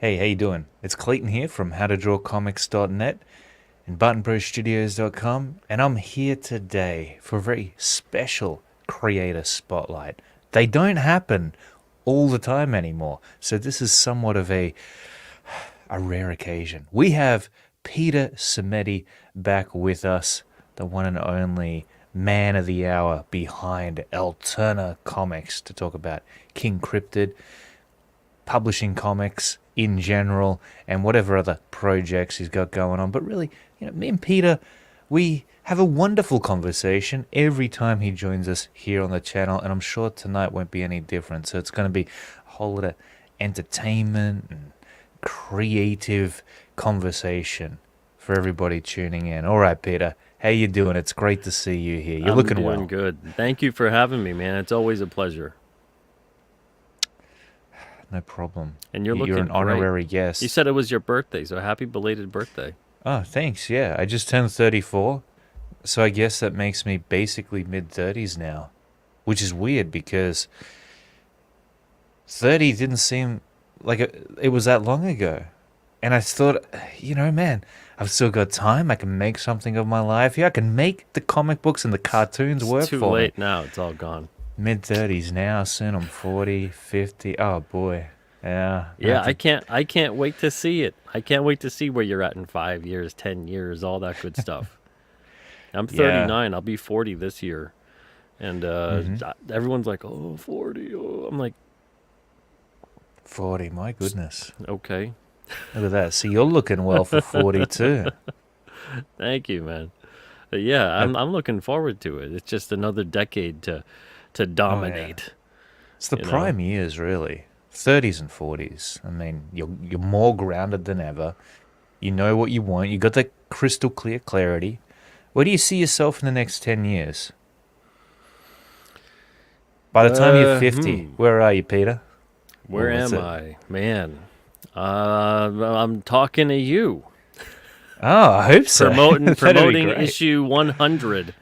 Hey, how you doing? It's Clayton here from howtodrawcomics.net and buttonbrostudios.com, and I'm here today for a very special creator spotlight. They don't happen all the time anymore, so this is somewhat of a rare occasion. We have Peter Simeti back with us, the one and only man of the hour behind Alterna Comics, to talk about King Cryptid, publishing comics in general, and whatever other projects he's got going on. But really, me and Peter, we have a wonderful conversation every time he joins us here on the channel, and I'm sure tonight won't be any different. So it's going to be a whole lot of entertainment and creative conversation for everybody tuning in. All right, Peter, how you doing? It's great to see you here. You're looking well. I'm doing good. Thank you for having me, man. It's always a pleasure. No problem. And you're You're looking an honorary great. guest. You said it was your birthday, so happy belated birthday. Oh, thanks. Yeah, I just turned 34, so I guess that makes me basically mid-30s now, which is weird because 30 didn't seem like it was that long ago. And I thought, man, I've still got time. I can make something of my life. Yeah, I can make the comic books and the cartoons It's work too for late me. now. It's all gone. Mid-30s now, soon I'm 40, 50. Oh, boy. Yeah. Yeah, I can't wait to see it. I can't wait to see where you're at in 5 years, 10 years, all that good stuff. I'm Yeah. 39. I'll be 40 this year. And Mm-hmm. everyone's like, "Oh, 40." Oh, I'm like, 40, my goodness. "Okay. Look at that. See, you're looking well for 40 too. Thank you, man." But yeah, Uh, I'm looking forward to it. It's just another decade to oh, yeah. dominate, It's the you know. prime years, really. 30s and 40s. I mean, you're more grounded than ever. You know what you want. You got that crystal clear clarity. Where do you see yourself in the next 10 years? By the time you're 50, Hmm. where are you, Peter? Where Or is am it? I? Man. I'm talking to you. Oh, I hope so. Promoting That'd be promoting great. issue 100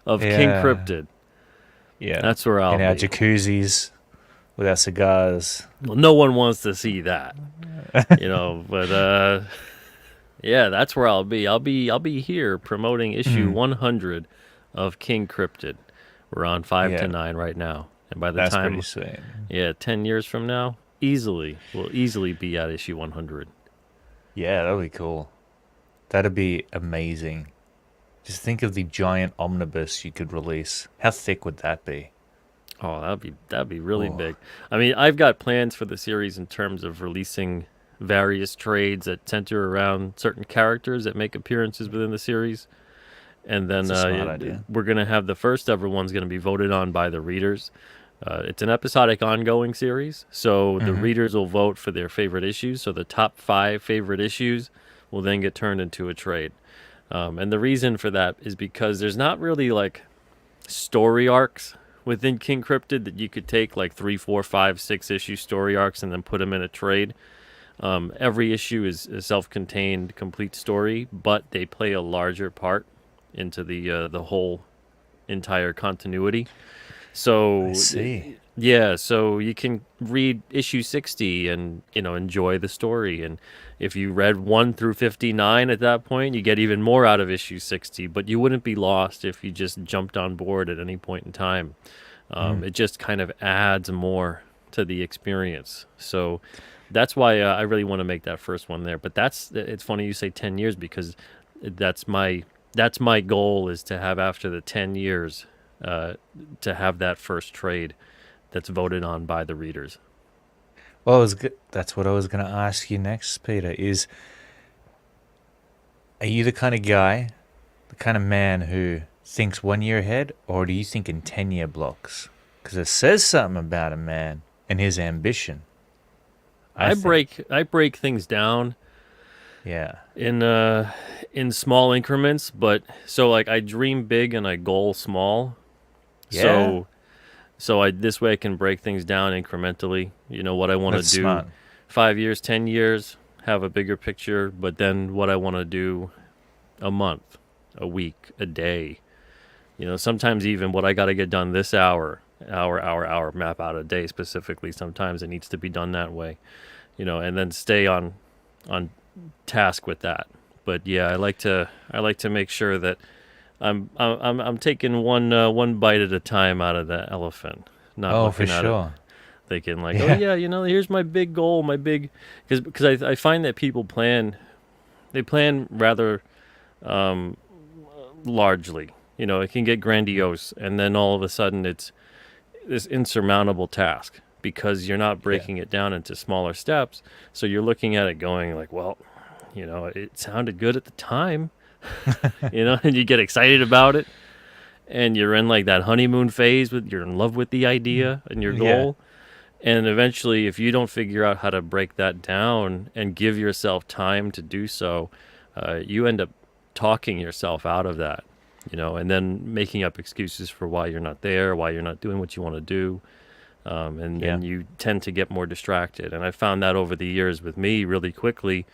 of King Yeah, Cryptid. yeah. That's where I'll In our be. jacuzzis with our cigars. Well, no one wants to see that, but yeah, that's where I'll be. I'll be here promoting issue Mm, 100 of King Cryptid. We're on 5 to yeah, 9 right now. And by the that's pretty time, sweet. yeah, 10 years from now, we'll easily be at issue 100. Yeah, that'd be cool. That'd be amazing. Just think of the giant omnibus you could release. How thick would that be? Oh, that'd be really Oh, big. I mean, I've got plans for the series in terms of releasing various trades that center around certain characters that make appearances within the series, and then that's a smart idea. we're gonna have the first ever one's gonna be voted on by the readers. It's an episodic ongoing series, so the Mm-hmm. readers will vote for their favorite issues. So the top 5 favorite issues will then get turned into a trade. And the reason for that is because there's not really like story arcs within King Cryptid that you could take like 3, 4, 5, 6 issue story arcs and then put them in a trade. Every issue is a self-contained, complete story, but they play a larger part into the whole entire continuity. I So see. yeah, so you can read issue 60 and enjoy the story. And if you read 1 through 59 at that point, you get even more out of issue 60. But you wouldn't be lost if you just jumped on board at any point in time. Mm. It just kind of adds more to the experience. So that's why I really want to make that first one there. But it's funny you say 10 years because that's my goal is to have after the 10 years uh, to have that first trade that's voted on by the readers. Well, that's what I was going to ask you next, Peter. Are you the kind of guy, the kind of man who thinks 1 year ahead, or do you think in 10-year blocks? Because it says something about a man and his ambition, I I think. break I break things down Yeah. in small increments, but so like I dream big and I goal small. Yeah? So I this way I can break things down incrementally. You know what I want to That's do smart. 5 years, 10 years, have a bigger picture, but then what I want to do a month, a week, a day. Sometimes even what I got to get done this hour, map out a day specifically. Sometimes it needs to be done that way. and then stay on task with that. But yeah, I like to make sure that I'm taking one bite at a time out of that elephant, not Oh, for looking at it sure. thinking like, oh Yeah. yeah, here's my big goal, my big, because I find that people plan rather um, largely. It can get grandiose, and then all of a sudden it's this insurmountable task because you're not Yeah. breaking it down into smaller steps. So you're looking at it going like, well, it sounded good at the time, and you get excited about it, and you're in like that honeymoon phase with you're in love with the idea and your Yeah. goal. And eventually, if you don't figure out how to break that down and give yourself time to do so, you end up talking yourself out of that, and then making up excuses for why you're not there, why you're not doing what you want to do. And Yeah. then you tend to get more distracted. And I found that over the years with me really quickly.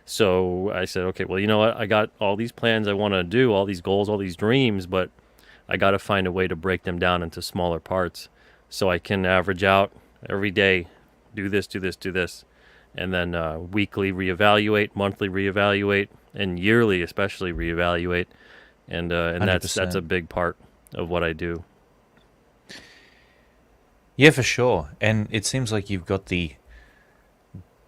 So I said, okay, well, you know what? I got all these plans I want to do, all these goals, all these dreams, but I got to find a way to break them down into smaller parts so I can average out every day, do this, do this, do this, and then weekly reevaluate, monthly reevaluate, and yearly especially reevaluate, and that's a 100%. big part of what I do. Yeah, for sure. And it seems like you've got the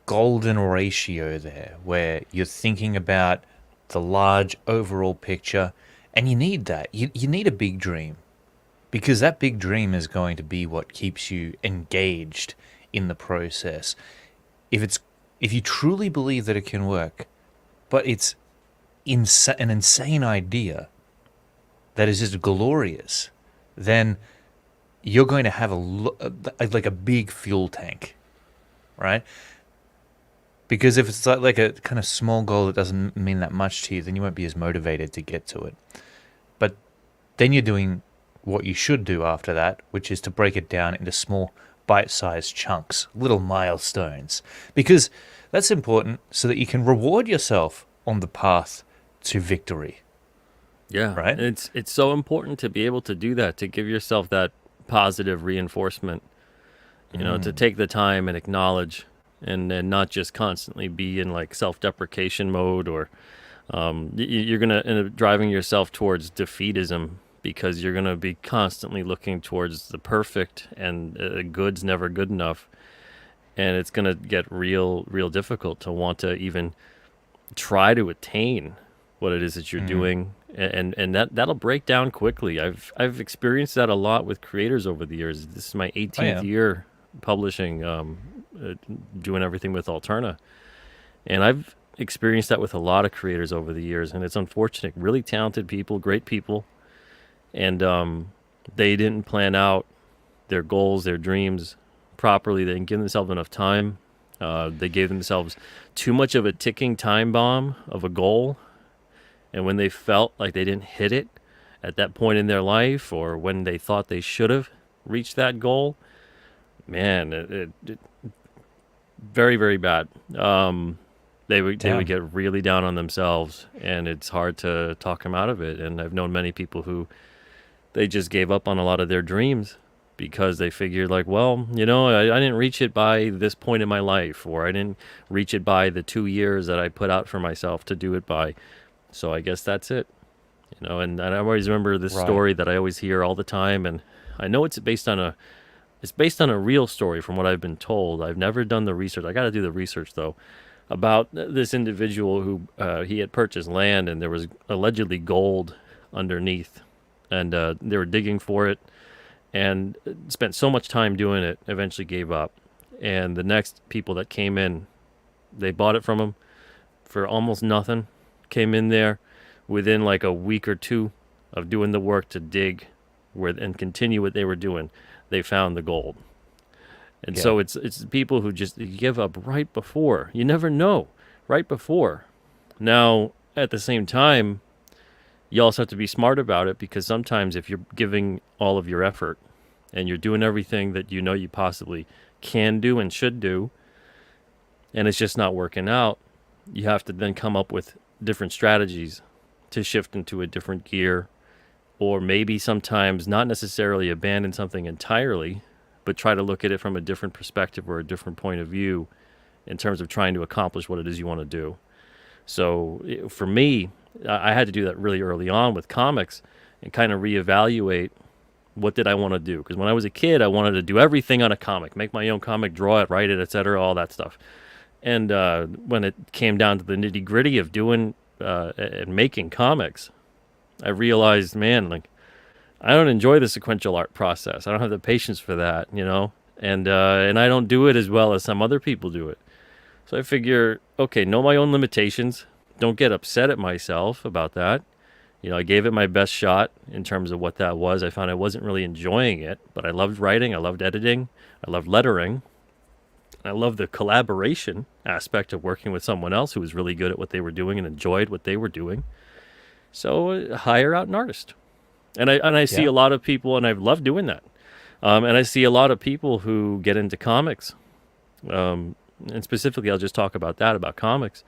golden ratio there where you're thinking about the large overall picture, and you need that. You need a big dream because that big dream is going to be what keeps you engaged in the process. If it's if you truly believe that it can work, but it's an insane idea that is just glorious, then you're going to have like a big fuel tank, right? Because if it's like a kind of small goal that doesn't mean that much to you, then you won't be as motivated to get to it. But then you're doing what you should do after that, which is to break it down into small bite-sized chunks, little milestones. Because that's important so that you can reward yourself on the path to victory, Yeah, right? and it's so important to be able to do that, to give yourself that positive reinforcement, to take the time and acknowledge and not just constantly be in like self-deprecation mode or you're going to end up driving yourself towards defeatism because you're going to be constantly looking towards the perfect and good's never good enough, and it's going to get real difficult to want to even try to attain what it is that you're Mm. doing, and that'll break down quickly. I've experienced that a lot with creators over the years. This is my Oh 18th yeah. year publishing, uh, doing everything with Alterna, and I've experienced that with a lot of creators over the years, and it's unfortunate. Really talented people, great people, and they didn't plan out their goals, their dreams properly. They didn't give themselves enough time. They gave themselves too much of a ticking time bomb of a goal, and when they felt like they didn't hit it at that point in their life, or when they thought they should have reached that goal, man, it very bad. They would Damn. get really down on themselves, and it's hard to talk them out of it. And I've known many people who they just gave up on a lot of their dreams because they figured like, well, I didn't reach it by this point in my life, or I didn't reach it by the 2 years that I put out for myself to do it by. So I guess that's it. And I always remember this Right. story that I always hear all the time, and I know it's based on a real story from what I've been told. I've never done the research. I got to do the research though, about this individual who he had purchased land and there was allegedly gold underneath, and they were digging for it, and spent so much time doing it. Eventually gave up, and the next people that came in, they bought it from him for almost nothing. Came in there within like a week or two of doing the work to dig where and continue what they were doing. They found the gold. And Yeah. so it's people who just give up right before. You never know, right before. Now, at the same time, you also have to be smart about it, because sometimes if you're giving all of your effort and you're doing everything that you possibly can do and should do, and it's just not working out, you have to then come up with different strategies to shift into a different gear, or maybe sometimes not necessarily abandon something entirely, but try to look at it from a different perspective or a different point of view, in terms of trying to accomplish what it is you want to do. So for me, I had to do that really early on with comics and kind of reevaluate what did I want to do. Because when I was a kid, I wanted to do everything on a comic, make my own comic, draw it, write it, etc., all that stuff. And when it came down to the nitty gritty of doing and making comics, I realized, man, like I don't enjoy the sequential art process. I don't have the patience for that, and I don't do it as well as some other people do it. So I figure, okay, know my own limitations. Don't get upset at myself about that. I gave it my best shot in terms of what that was. I found I wasn't really enjoying it, but I loved writing. I loved editing. I loved lettering. I loved the collaboration aspect of working with someone else who was really good at what they were doing and enjoyed what they were doing. So hire out an artist. And I see a lot of people, and I've loved doing that. And I see a lot of people who get into comics. And specifically, I'll just talk about comics,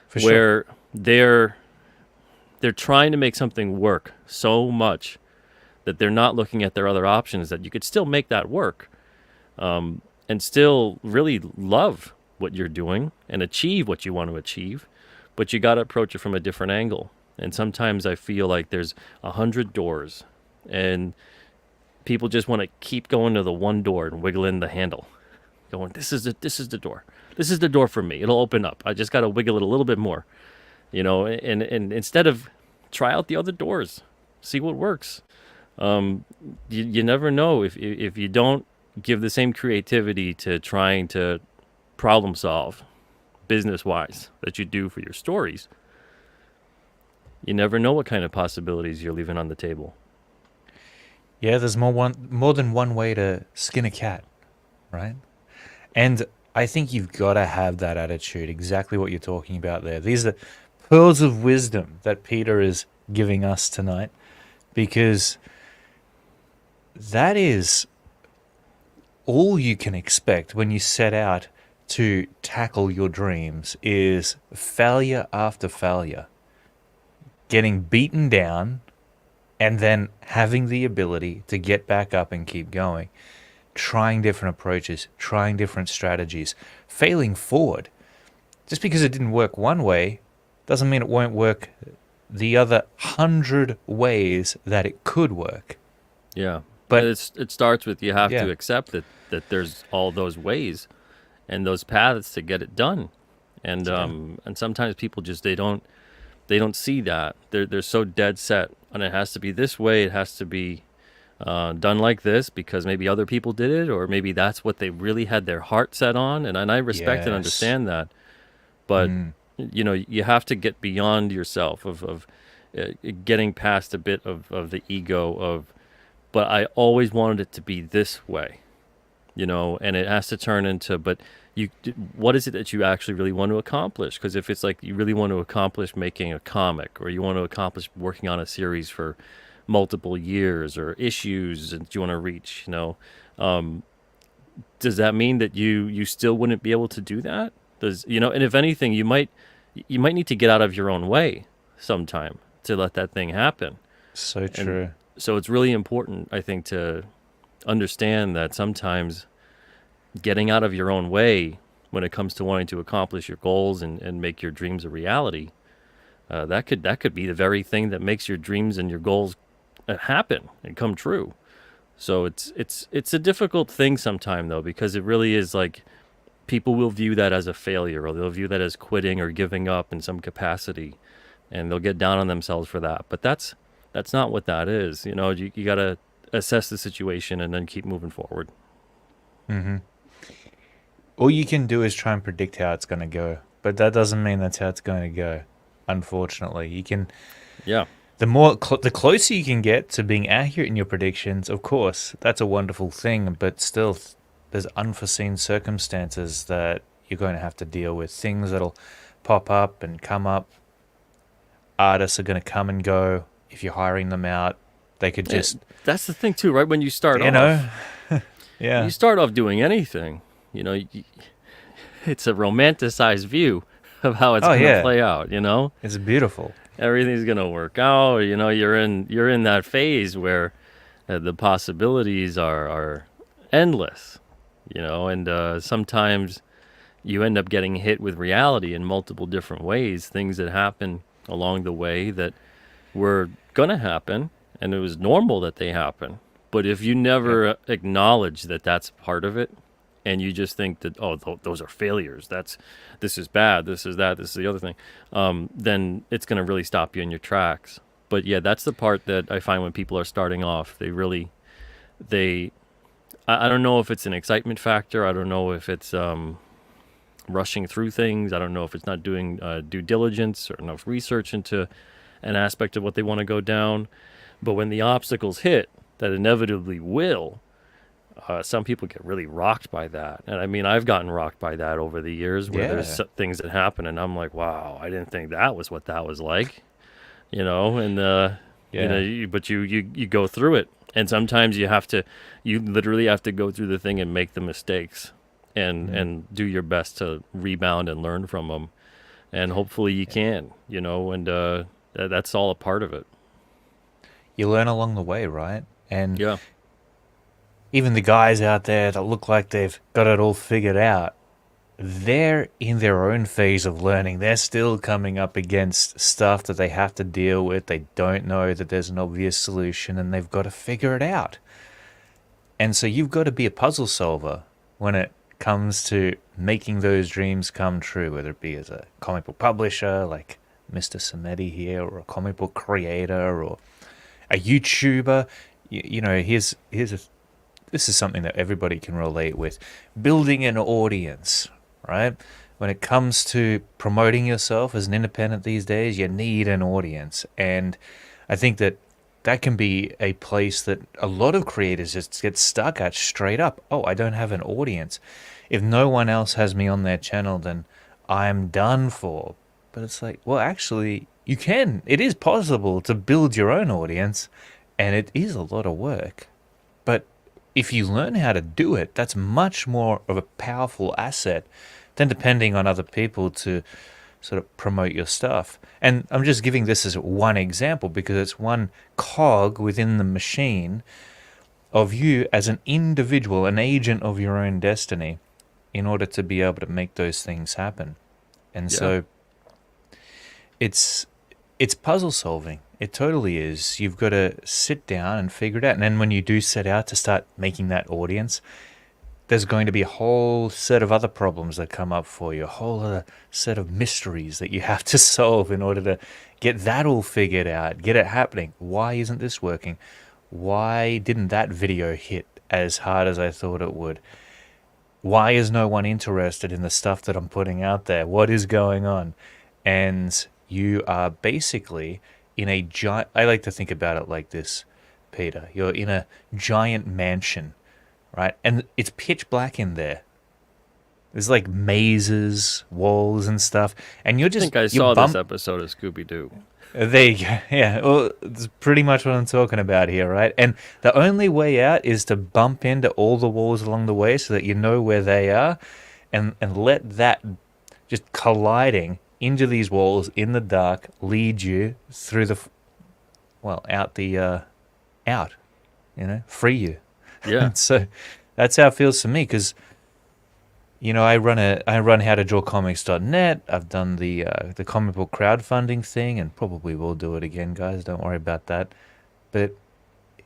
For where they're trying to make something work so much that they're not looking at their other options, that you could still make that work, and still really love what you're doing and achieve what you want to achieve, but you got to approach it from a different angle. And sometimes I feel like there's 100 doors, and people just want to keep going to the one door and wiggling the handle, going, this is the door. This is the door for me. It'll open up. I just got to wiggle it a little bit more, and instead of try out the other doors, see what works. You never know if you don't give the same creativity to trying to problem solve business-wise that you do for your stories. You never know what kind of possibilities you're leaving on the table. Yeah, there's more than one way to skin a cat, right? And I think you've got to have that attitude, exactly what you're talking about there. These are pearls of wisdom that Peter is giving us tonight, because that is all you can expect when you set out to tackle your dreams, is failure after failure. Getting beaten down and then having the ability to get back up and keep going. Trying different approaches, trying different strategies, failing forward. Just because it didn't work one way doesn't mean it won't work the other 100 ways that it could work. Yeah, but it starts with, you have to accept that there's all those ways and those paths to get it done. And and sometimes people just they don't see that. They're so dead set, and it has to be this way. It has to be done like this because maybe other people did it, or maybe that's what they really had their heart set on. And I respect and understand that, but you have to get beyond yourself of getting past a bit of the ego of, but I always wanted it to be this way, and it has to turn into, but what is it that you actually really want to accomplish? Because if it's like you really want to accomplish making a comic, or you want to accomplish working on a series for multiple years, or issues that you want to reach, does that mean that you still wouldn't be able to do that? And if anything, you might need to get out of your own way sometime to let that thing happen. So true. And so it's really important, I think, to understand that sometimes getting out of your own way when it comes to wanting to accomplish your goals and make your dreams a reality, that could be the very thing that makes your dreams and your goals happen and come true. So it's a difficult thing sometimes, though, because it really is like people will view that as a failure, or they'll view that as quitting or giving up in some capacity, and they'll get down on themselves for that. But that's not what that is. You got to assess the situation and then keep moving forward. Mm-hmm. All you can do is try and predict how it's going to go, but that doesn't mean that's how it's going to go. Unfortunately, you can. Yeah. The closer you can get to being accurate in your predictions, of course, that's a wonderful thing. But still, there's unforeseen circumstances that you're going to have to deal with. Things that'll pop up and come up. Artists are going to come and go. If you're hiring them out, they could just. That's the thing too, right? When you start off, yeah, you start off doing anything. It's a romanticized view of how it's going to play out. It's beautiful. Everything's going to work out. You're in that phase where the possibilities are endless. And sometimes you end up getting hit with reality in multiple different ways, things that happen along the way that were going to happen, and it was normal that they happen. But if you Yep. never acknowledge that that's part of it, and you just think that, oh, those are failures, this is bad, this is that, this is the other thing, then it's going to really stop you in your tracks. But yeah, that's the part that I find when people are starting off. They I don't know if it's an excitement factor. I don't know if it's rushing through things. I don't know if it's not doing due diligence or enough research into an aspect of what they want to go down. But when the obstacles hit, that inevitably will, some people get really rocked by that. And I mean, I've gotten rocked by that over the years where Yeah. there's things that happen and I'm like, wow, I didn't think that was what that was like, you know, and, Yeah. but you go through it. And sometimes you literally have to go through the thing and make the mistakes Mm. and do your best to rebound and learn from them. And hopefully you can, and that's all a part of it. You learn along the way, right? And Yeah. even the guys out there that look like they've got it all figured out, they're in their own phase of learning. They're still coming up against stuff that they have to deal with. They don't know that there's an obvious solution and they've got to figure it out. And so you've got to be a puzzle solver when it comes to making those dreams come true, whether it be as a comic book publisher like Mr. Simeti here, or a comic book creator, or a YouTuber. This is something that everybody can relate with. Building an audience, right? When it comes to promoting yourself as an independent these days, you need an audience. And I think that can be a place that a lot of creators just get stuck at straight up. Oh, I don't have an audience. If no one else has me on their channel, then I'm done for. But it's like, well, actually, you can. It is possible to build your own audience, and it is a lot of work. But if you learn how to do it, that's much more of a powerful asset than depending on other people to sort of promote your stuff. And I'm just giving this as one example because it's one cog within the machine of you as an individual, an agent of your own destiny, in order to be able to make those things happen. And Yeah. so it's it's puzzle solving. It totally is. You've got to sit down and figure it out. And then when you do set out to start making that audience, there's going to be a whole set of other problems that come up for you, a whole other set of mysteries that you have to solve in order to get that all figured out, get it happening. Why isn't this working? Why didn't that video hit as hard as I thought it would? Why is no one interested in the stuff that I'm putting out there? What is going on? And you are basically in a giant. I like to think about it like this, Peter. You're in a giant mansion, right? And it's pitch black in there. There's like mazes, walls, and stuff. And I think I you saw this bump. episode of Scooby Doo. There you go. Yeah, well, it's pretty much what I'm talking about here, right? And the only way out is to bump into all the walls along the way so that you know where they are, and let that just colliding into these walls in the dark lead you through out out, free you. Yeah. And so that's how it feels to me because I run howtodrawcomics.net. I've done the comic book crowdfunding thing, and probably will do it again, guys. Don't worry about that. But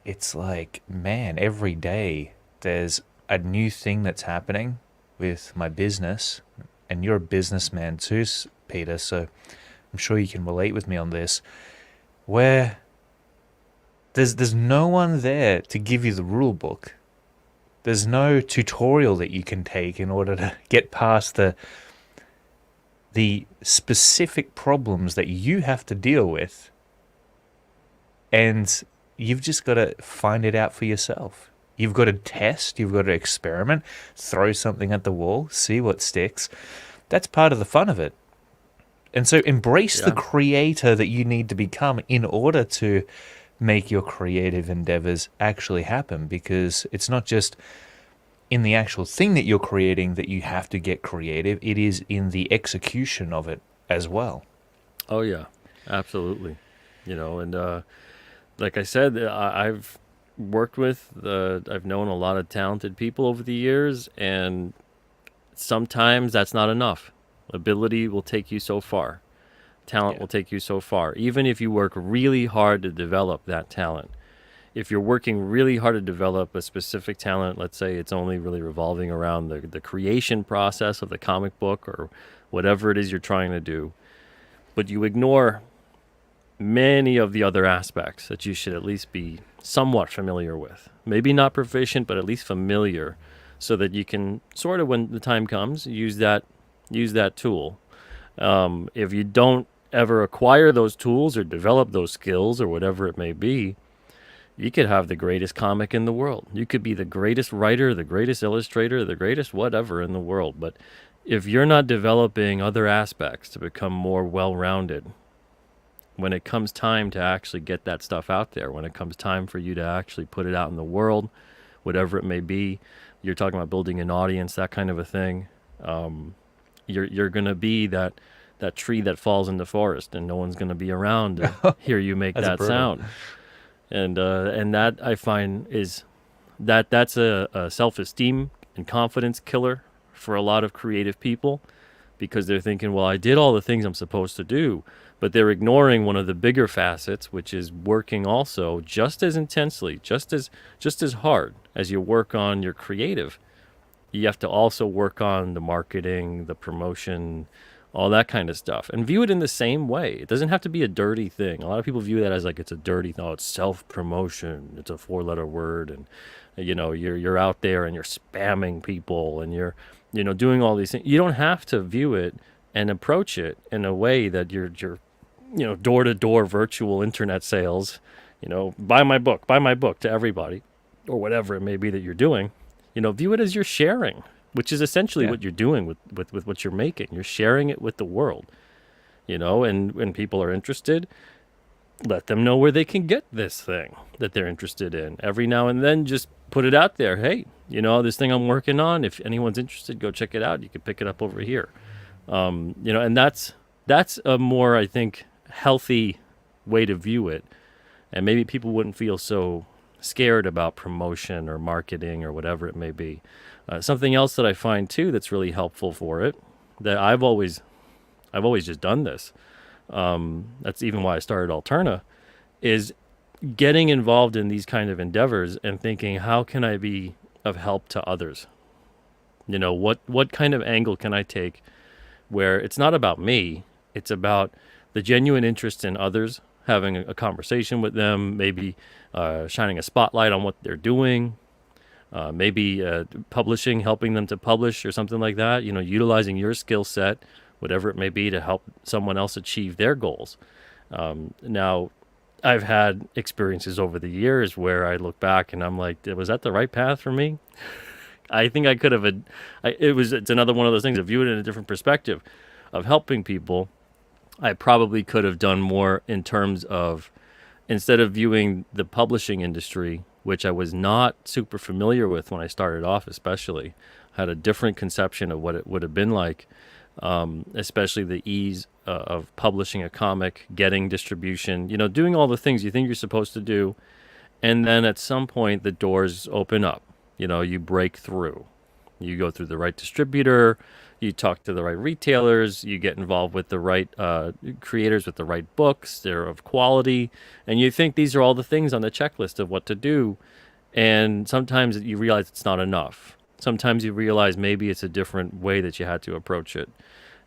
it's like, man, every day there's a new thing that's happening with my business, and you're a businessman too, Peter. So I'm sure you can relate with me on this. Where there's no one there to give you the rule book. There's no tutorial that you can take in order to get past the specific problems that you have to deal with, and you've just got to find it out for yourself. You've got to test, you've got to experiment, throw something at the wall, see what sticks. That's part of the fun of it. And so embrace the Yeah. creator that you need to become in order to make your creative endeavors actually happen, because it's not just in the actual thing that you're creating that you have to get creative, it is in the execution of it as well. Oh yeah. Absolutely. And like I said, I've worked with, I've known a lot of talented people over the years, and sometimes that's not enough. Ability will take you so far. Talent Yeah. will take you so far. Even if you work really hard to develop that talent. If you're working really hard to develop a specific talent, let's say it's only really revolving around the creation process of the comic book or whatever it is you're trying to do, but you ignore many of the other aspects that you should at least be somewhat familiar with. Maybe not proficient, but at least familiar, so that you can sort of, when the time comes, use that tool. If you don't ever acquire those tools or develop those skills or whatever it may be, you could have the greatest comic in the world. You could be the greatest writer, the greatest illustrator, the greatest whatever in the world. But if you're not developing other aspects to become more well-rounded, when it comes time to actually get that stuff out there, when it comes time for you to actually put it out in the world, whatever it may be, you're talking about building an audience, that kind of a thing, you're going to be that tree that falls in the forest, and no one's going to be around to hear you make That's that brutal. sound. And that I find is that's a self-esteem and confidence killer for a lot of creative people, because they're thinking, well, I did all the things I'm supposed to do, but they're ignoring one of the bigger facets, which is working also just as intensely, just as hard as you work on your creative. You have to also work on the marketing, the promotion, all that kind of stuff, and view it in the same way. It doesn't have to be a dirty thing. A lot of people view that as like it's a dirty thing. Oh, it's self-promotion. It's a 4-letter word, and you're out there and you're spamming people and you're doing all these things. You don't have to view it and approach it in a way that you're door-to-door virtual internet sales. Buy my book to everybody, or whatever it may be that you're doing. View it as you're sharing, which is essentially what you're doing with what you're making. You're sharing it with the world, and when people are interested, let them know where they can get this thing that they're interested in. Every now and then, just put it out there. Hey, this thing I'm working on, if anyone's interested, go check it out. You can pick it up over here. And that's a more, I think, healthy way to view it. And maybe people wouldn't feel so scared about promotion or marketing or whatever it may be. Something else that I find too that's really helpful for it, that I've always just done this. That's even why I started Alterna, is getting involved in these kind of endeavors and thinking, how can I be of help to others? What kind of angle can I take where it's not about me, it's about the genuine interest in others, having a conversation with them, maybe shining a spotlight on what they're doing, maybe publishing, helping them to publish or something like that, utilizing your skill set, whatever it may be, to help someone else achieve their goals. Now, I've had experiences over the years where I look back and I'm like, was that the right path for me? I think I could have. It's another one of those things. I view it in a different perspective of helping people. I probably could have done more in terms of, instead of viewing the publishing industry, which I was not super familiar with when I started off, especially, had a different conception of what it would have been like, especially the ease of publishing a comic, getting distribution, doing all the things you think you're supposed to do. And then at some point, the doors open up. You break through. You go through the right distributor, you talk to the right retailers, you get involved with the right creators with the right books, they're of quality, and you think these are all the things on the checklist of what to do, and sometimes you realize it's not enough. Sometimes you realize maybe it's a different way that you had to approach it.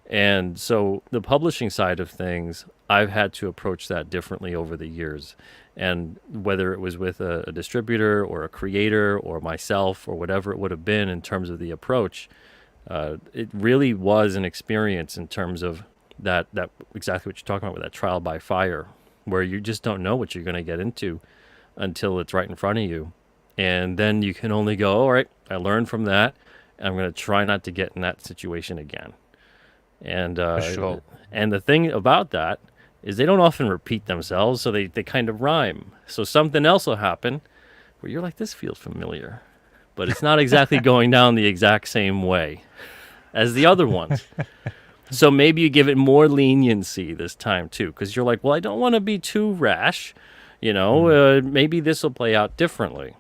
And so the publishing side of things, I've had to approach that differently over the years. And whether it was with a distributor or a creator or myself or whatever it would have been in terms of the approach, it really was an experience in terms of that exactly what you're talking about with that trial by fire, where you just don't know what you're going to get into until it's right in front of you. And then you can only go, all right, I learned from that, and I'm going to try not to get in that situation again. And For sure. and the thing about that is they don't often repeat themselves, so they kind of rhyme. So something else will happen where you're like, this feels familiar, but it's not exactly going down the exact same way as the other ones. So maybe you give it more leniency this time too, because you're like, well, I don't want to be too rash. Maybe this will play out differently.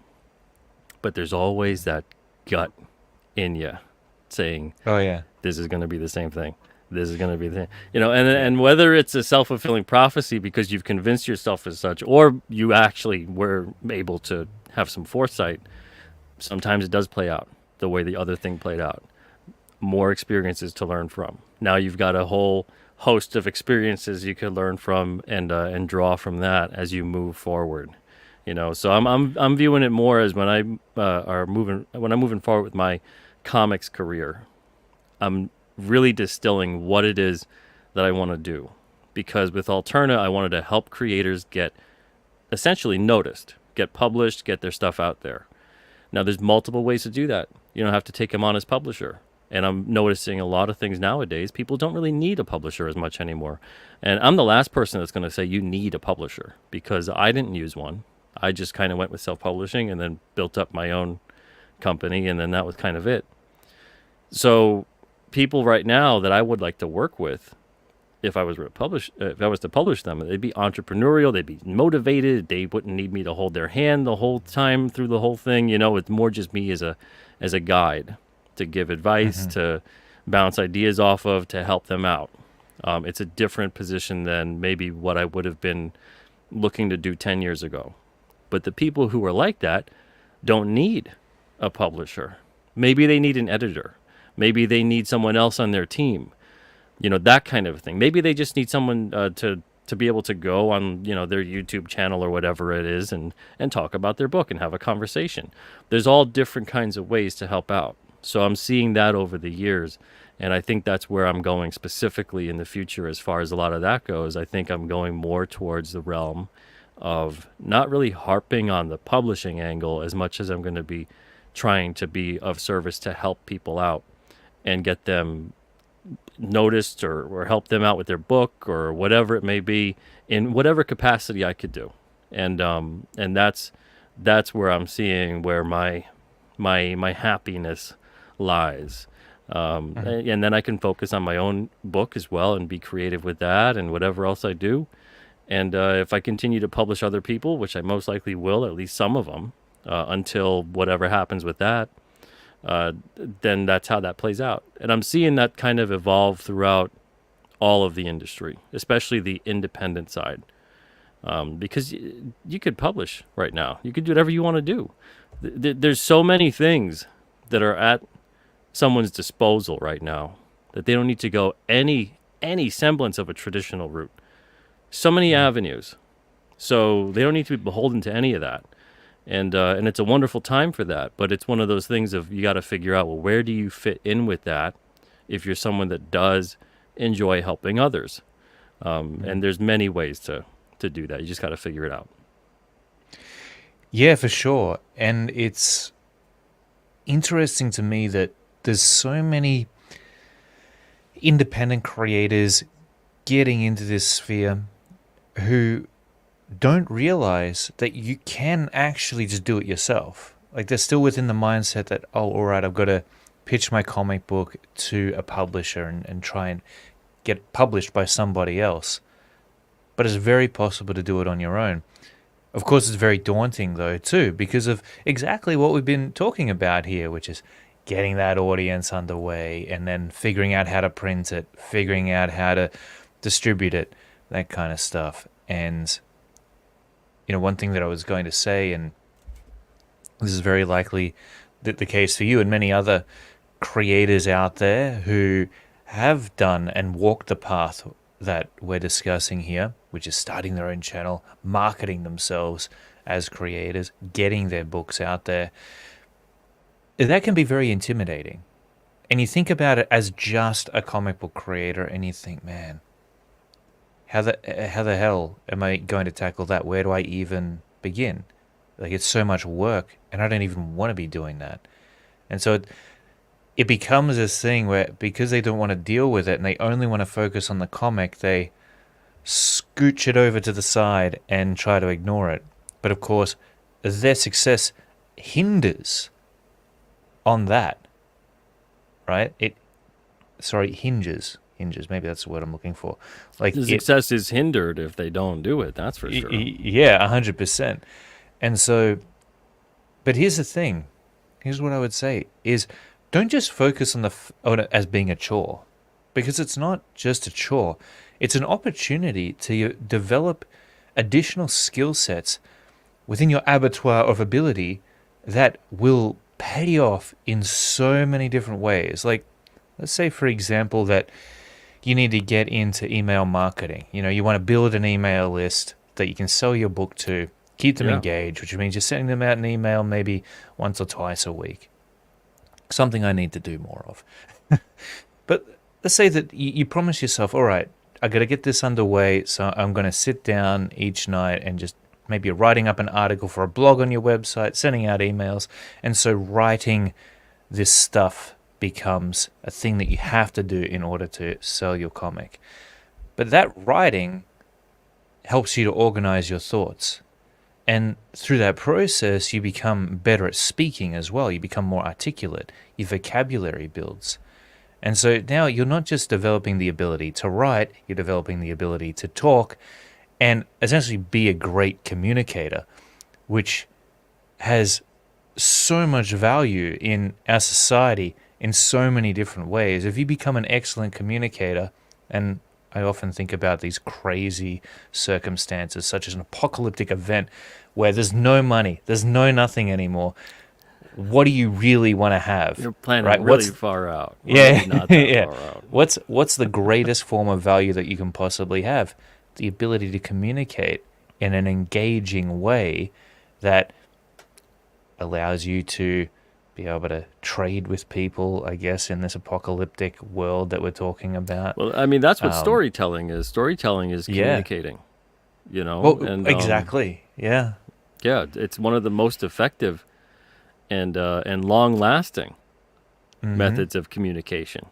But there's always that gut in you saying Oh yeah. this is going to be the same thing. This is going to be the, and whether it's a self-fulfilling prophecy because you've convinced yourself as such, or you actually were able to have some foresight, sometimes it does play out the way the other thing played out. More experiences to learn from. Now you've got a whole host of experiences you could learn from and draw from that as you move forward. So I'm viewing it more as when I'm moving forward with my comics career, I'm really distilling what it is that I want to do. Because with Alterna, I wanted to help creators get essentially noticed, get published, get their stuff out there. Now, there's multiple ways to do that. You don't have to take them on as publisher. And I'm noticing a lot of things nowadays. People don't really need a publisher as much anymore. And I'm the last person that's going to say you need a publisher because I didn't use one. I just kind of went with self-publishing and then built up my own company, and then that was kind of it. So people right now that I would like to work with, if I was to publish them, they'd be entrepreneurial, they'd be motivated, they wouldn't need me to hold their hand the whole time through the whole thing. It's more just me as a guide to give advice, to bounce ideas off of, to help them out. It's a different position than maybe what I would have been looking to do 10 years ago. But the people who are like that don't need a publisher. Maybe they need an editor. Maybe they need someone else on their team. That kind of thing. Maybe they just need someone to be able to go on, their YouTube channel or whatever it is and talk about their book and have a conversation. There's all different kinds of ways to help out. So I'm seeing that over the years, and I think that's where I'm going specifically in the future as far as a lot of that goes. I think I'm going more towards the realm of not really harping on the publishing angle as much as I'm going to be trying to be of service to help people out and get them noticed or help them out with their book or whatever it may be in whatever capacity I could do. And that's where I'm seeing where my happiness lies. And then I can focus on my own book as well and be creative with that and whatever else I do. And if I continue to publish other people, which I most likely will, at least some of them, until whatever happens with that, then that's how that plays out. And I'm seeing that kind of evolve throughout all of the industry, especially the independent side. Because you could publish right now. You could do whatever you want to do. There's so many things that are at someone's disposal right now that they don't need to go any semblance of a traditional route. So many avenues. So they don't need to be beholden to any of that. And it's a wonderful time for that. But it's one of those things of you got to figure out, well, where do you fit in with that if you're someone that does enjoy helping others? And there's many ways to do that. You just got to figure it out. Yeah, for sure. And it's interesting to me that there's so many independent creators getting into this sphere who don't realize that you can actually just do it yourself. Like they're still within the mindset that, oh, all right, I've got to pitch my comic book to a publisher and try and get it published by somebody else. But it's very possible to do it on your own. Of course, it's very daunting, though, too, because of exactly what we've been talking about here, which is getting that audience underway and then figuring out how to print it, figuring out how to distribute it, that kind of stuff. And, one thing that I was going to say, and this is very likely the case for you and many other creators out there who have done and walked the path that we're discussing here, which is starting their own channel, marketing themselves as creators, getting their books out there. That can be very intimidating. And you think about it as just a comic book creator and you think, man, how the hell am I going to tackle that? Where do I even begin? Like, it's so much work and I don't even want to be doing that. And so it becomes this thing where because they don't want to deal with it and they only want to focus on the comic, they scooch it over to the side and try to ignore it. But of course, their success hinders on that, right? Hinges. Maybe that's the word I'm looking for. Like the success is hindered if they don't do it. That's for sure. Yeah, 100%. And so, but here's the thing. Here's what I would say is don't just focus on it as being a chore, because it's not just a chore. It's an opportunity to develop additional skill sets within your abattoir of ability that will pay off in so many different ways. Like, let's say, for example, that you need to get into email marketing. You want to build an email list that you can sell your book to, keep them Yeah. engaged, which means you're sending them out an email maybe once or twice a week. Something I need to do more of. But let's say that you promise yourself, all right, I got to get this underway, so I'm going to sit down each night and just maybe you're writing up an article for a blog on your website, sending out emails, and so writing this stuff becomes a thing that you have to do in order to sell your comic. But that writing helps you to organize your thoughts. And through that process, you become better at speaking as well. You become more articulate. Your vocabulary builds. And so now you're not just developing the ability to write, you're developing the ability to talk and essentially be a great communicator, which has so much value in our society in so many different ways. If you become an excellent communicator, and I often think about these crazy circumstances, such as an apocalyptic event where there's no money, there's no nothing anymore. What do you really want to have? You're planning right? really far out. Yeah, Really not that yeah. far out. What's the greatest form of value that you can possibly have? The ability to communicate in an engaging way that allows you to be able to trade with people, I guess, in this apocalyptic world that we're talking about. Well, I mean, that's what Um, storytelling is. Storytelling is Yeah. communicating, Well, and exactly. Yeah. yeah, it's one of the most effective and long-lasting Mhm. methods of communication.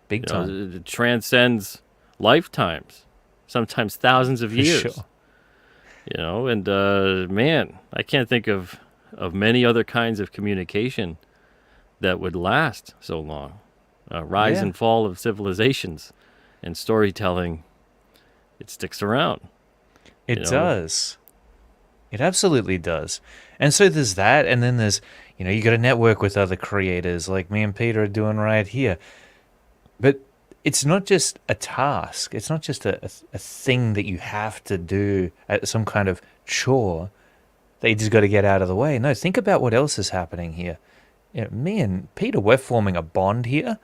Big time. It transcends lifetimes, sometimes thousands of For years. sure. And man, I can't think of many other kinds of communication that would last so long. Rise Yeah. and fall of civilizations and storytelling, it sticks around. It you know? does. It absolutely does. And so there's that, and then there's, you got to network with other creators like me and Peter are doing right here. But it's not just a task. It's not just a thing that you have to do, some kind of chore that you just got to get out of the way. No, think about what else is happening here. Me and Peter, we're forming a bond here,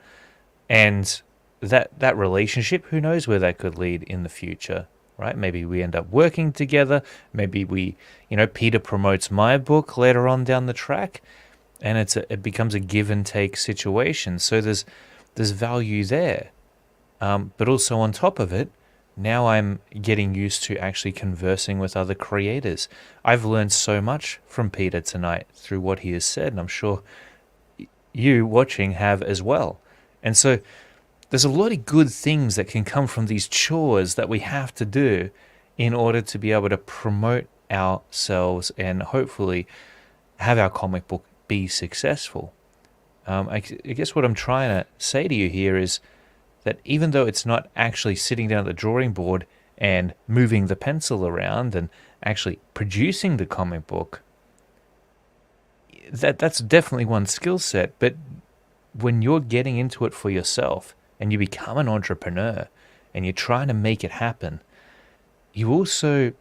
and that relationship, who knows where that could lead in the future, right? Maybe we end up working together. Maybe Peter promotes my book later on down the track, and it becomes a give and take situation. So there's value there. But also on top of it, now I'm getting used to actually conversing with other creators. I've learned so much from Peter tonight through what he has said, and I'm sure you watching have as well. And so there's a lot of good things that can come from these chores that we have to do in order to be able to promote ourselves and hopefully have our comic book be successful. I guess what I'm trying to say to you here is that even though it's not actually sitting down at the drawing board and moving the pencil around and actually producing the comic book, that's definitely one skill set. But when you're getting into it for yourself and you become an entrepreneur and you're trying to make it happen, you also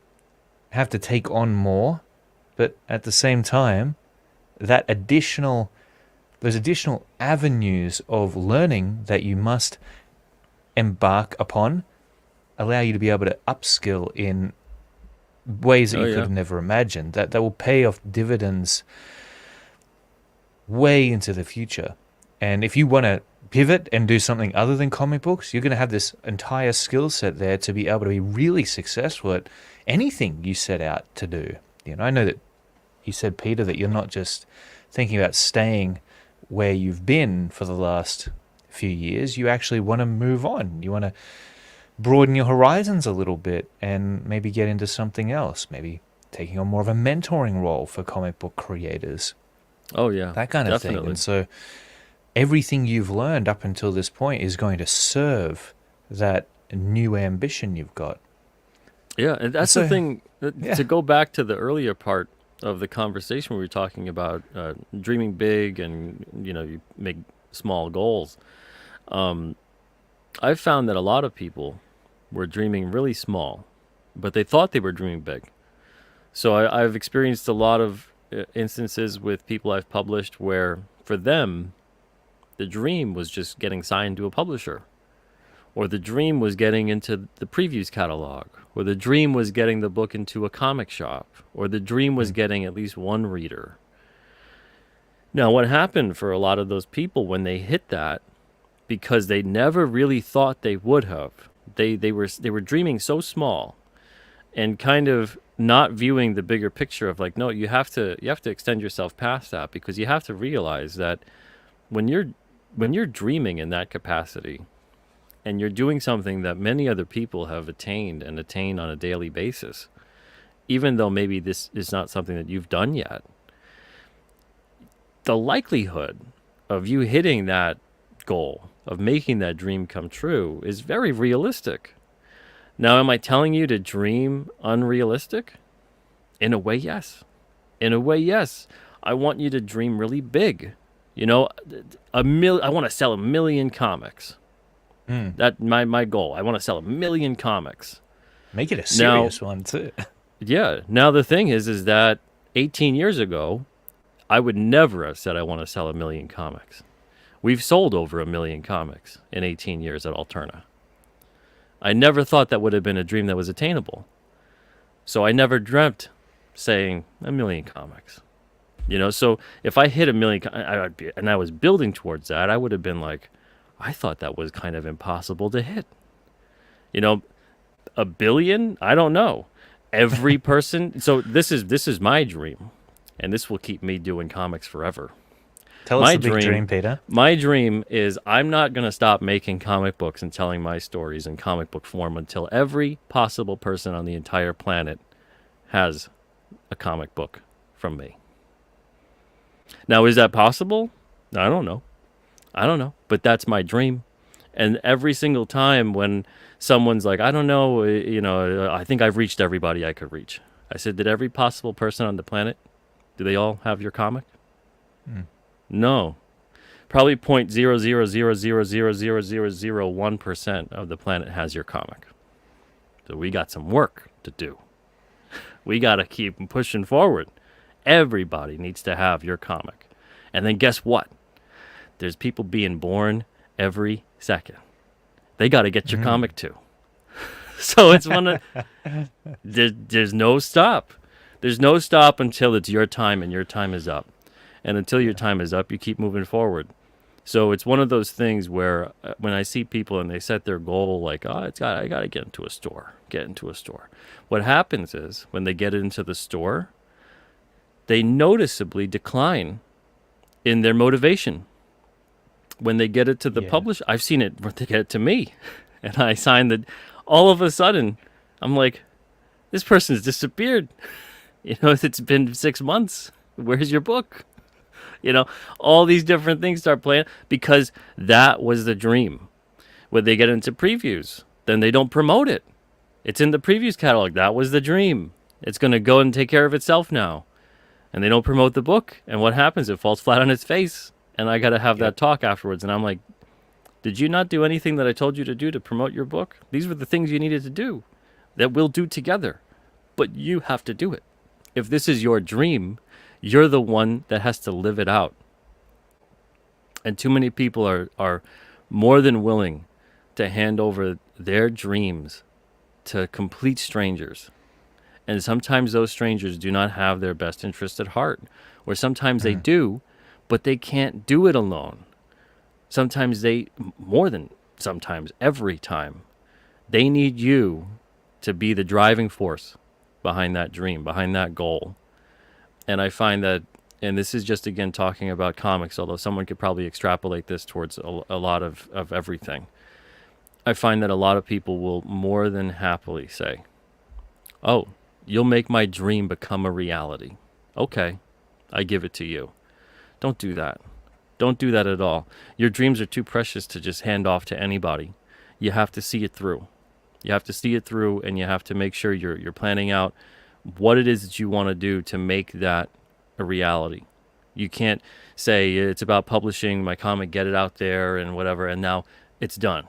have to take on more, but at the same time, those additional avenues of learning that you must embark upon allow you to be able to upskill in ways that you could have never imagined, that will pay off dividends way into the future. And if you want to pivot and do something other than comic books, you're going to have this entire skill set there to be able to be really successful at anything you set out to do. I know that you said, Peter, that you're not just thinking about staying where you've been for the last few years. You actually want to move on. You want to broaden your horizons a little bit and maybe get into something else, maybe taking on more of a mentoring role for comic book creators. Oh, yeah. That kind of thing. And so everything you've learned up until this point is going to serve that new ambition you've got. Yeah, and that's the thing. To go back to the earlier part of the conversation, we were talking about dreaming big, and you make small goals. Um, I've found that a lot of people were dreaming really small, but they thought they were dreaming big. So I've experienced a lot of instances with people I've published where, for them, the dream was just getting signed to a publisher, or the dream was getting into the previews catalog, or the dream was getting the book into a comic shop, or the dream was getting at least one reader. Now, what happened for a lot of those people when they hit that, because they never really thought they would have, they were dreaming so small, and kind of not viewing the bigger picture of like, no, you have to extend yourself past that, because you have to realize that when you're dreaming in that capacity, and you're doing something that many other people have attained on a daily basis, even though maybe this is not something that you've done yet, the likelihood of you hitting that goal, of making that dream come true, is very realistic. Now, am I telling you to dream unrealistic? In a way, yes. In a way, yes. I want you to dream really big. I want to sell 1 million comics. That my goal. I want to sell 1 million comics. Make it a serious one too. Yeah. Now the thing is that 18 years ago, I would never have said I want to sell 1 million comics. We've sold over 1 million comics in 18 years at Alterna. I never thought that would have been a dream that was attainable. So I never dreamt saying 1 million comics. So if I hit 1 million, and I was building towards that, I would have been like, I thought that was kind of impossible to hit. 1 billion? I don't know. Every person. So this is my dream, and this will keep me doing comics forever. Tell us the big dream, Peter. My dream is I'm not going to stop making comic books and telling my stories in comic book form until every possible person on the entire planet has a comic book from me. Now, is that possible? I don't know. But that's my dream. And every single time when someone's like, I don't know, I think I've reached everybody I could reach. I said, did every possible person on the planet, do they all have your comic? No. Probably 0.000000001% of the planet has your comic. So we got some work to do. We got to keep pushing forward. Everybody needs to have your comic. And then guess what? There's people being born every second. They got to get your comic too. So it's one of... There's no stop. There's no stop until it's your time, and your time is up. And until your time is up, you keep moving forward. So it's one of those things where when I see people and they set their goal like, I got to get into a store. What happens is when they get into the store, they noticeably decline in their motivation. When they get it to the publisher, I've seen it when they get it to me, and I sign that. All of a sudden, I'm like, this person's disappeared. It's been 6 months. Where's your book? All these different things start playing because that was the dream. When they get into previews, then they don't promote it. It's in the previews catalog. That was the dream. It's going to go and take care of itself now. And they don't promote the book. And what happens? It falls flat on its face. And I got to have that talk afterwards. And I'm like, did you not do anything that I told you to do to promote your book? These were the things you needed to do that we'll do together. But you have to do it. If this is your dream, you're the one that has to live it out. And too many people are more than willing to hand over their dreams to complete strangers. And sometimes those strangers do not have their best interest at heart. Or sometimes they do, but they can't do it alone. Sometimes every time, they need you to be the driving force behind that dream, behind that goal. And I find that, and this is just, again, talking about comics, although someone could probably extrapolate this towards a lot of everything. I find that a lot of people will more than happily say, oh, you'll make my dream become a reality. Okay, I give it to you. Don't do that. Don't do that at all. Your dreams are too precious to just hand off to anybody. You have to see it through. You have to see it through, and you have to make sure you're planning out what it is that you want to do to make that a reality. You can't say it's about publishing my comic, get it out there and whatever, and now it's done.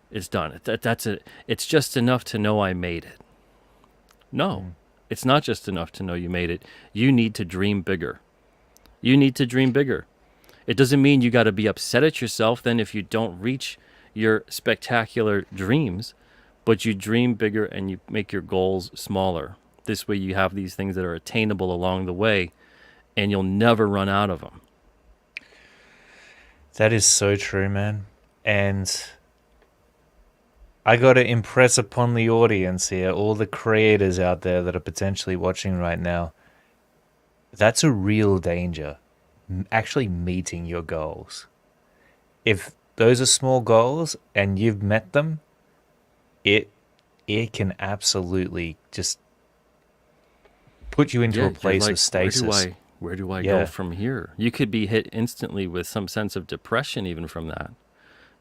It's done. That's it. It's just enough to know I made it. No, Mm. it's not just enough to know you made it. You need to dream bigger. You need to dream bigger. It doesn't mean you got to be upset at yourself then if you don't reach your spectacular dreams, but you dream bigger and you make your goals smaller. This way you have these things that are attainable along the way and you'll never run out of them. That is so true, man. And I got to impress upon the audience here, all the creators out there that are potentially watching right now. That's a real danger, actually meeting your goals. If those are small goals and you've met them, it can absolutely just put you into a place of stasis. Where do I go from here? You could be hit instantly with some sense of depression even from that.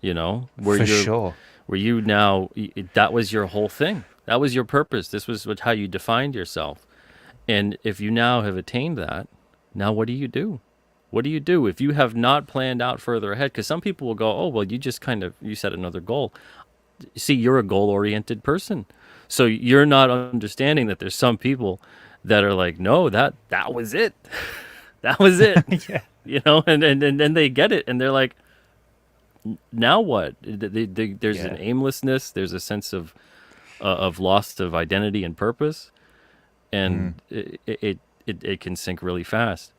You know, For sure. where you now that was your whole thing. That was your purpose. This was how you defined yourself. And if you now have attained that, now what do you do? What do you do if you have not planned out further ahead? Because some people will go, oh, well, you set another goal. See, you're a goal-oriented person. So you're not understanding that there's some people that are like, no, that was it. That was it. Yeah. You know, and then they get it and they're like, now what? There's an aimlessness. There's a sense of loss of identity and purpose. And it can sink really fast.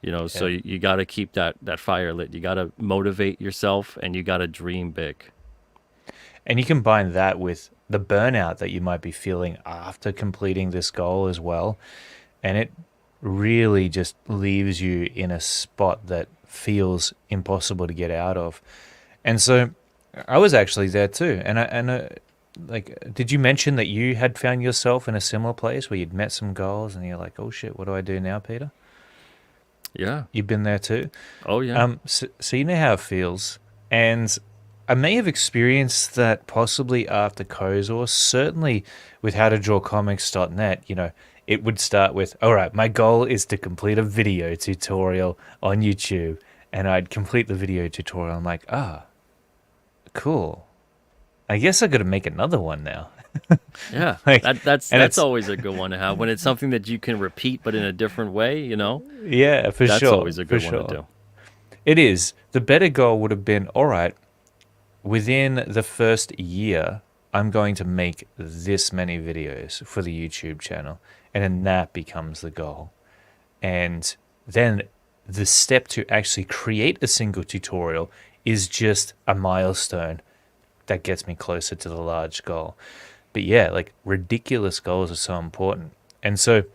You know, so you got to keep that fire lit. You got to motivate yourself and you got to dream big. And you combine that with the burnout that you might be feeling after completing this goal as well. And it really just leaves you in a spot that feels impossible to get out of. And so I was actually there too. Like, did you mention that you had found yourself in a similar place where you'd met some goals and you're like, oh shit, what do I do now, Peter? Yeah. You've been there too? Oh, yeah. So you know how it feels. And I may have experienced that possibly after Kozor, certainly with howtodrawcomics.net, you know, it would start with, all right, my goal is to complete a video tutorial on YouTube. And I'd complete the video tutorial. I'm like, cool. I guess I got to make another one now. Yeah, Like, that's always a good one to have when it's something that you can repeat but in a different way. You know, yeah, for that's sure. always a good one to do. It is. The better goal would have been, all right, within the first year, I'm going to make this many videos for the YouTube channel, and then that becomes the goal. And then the step to actually create a single tutorial is just a milestone that gets me closer to the large goal. But yeah, like ridiculous goals are so important. And so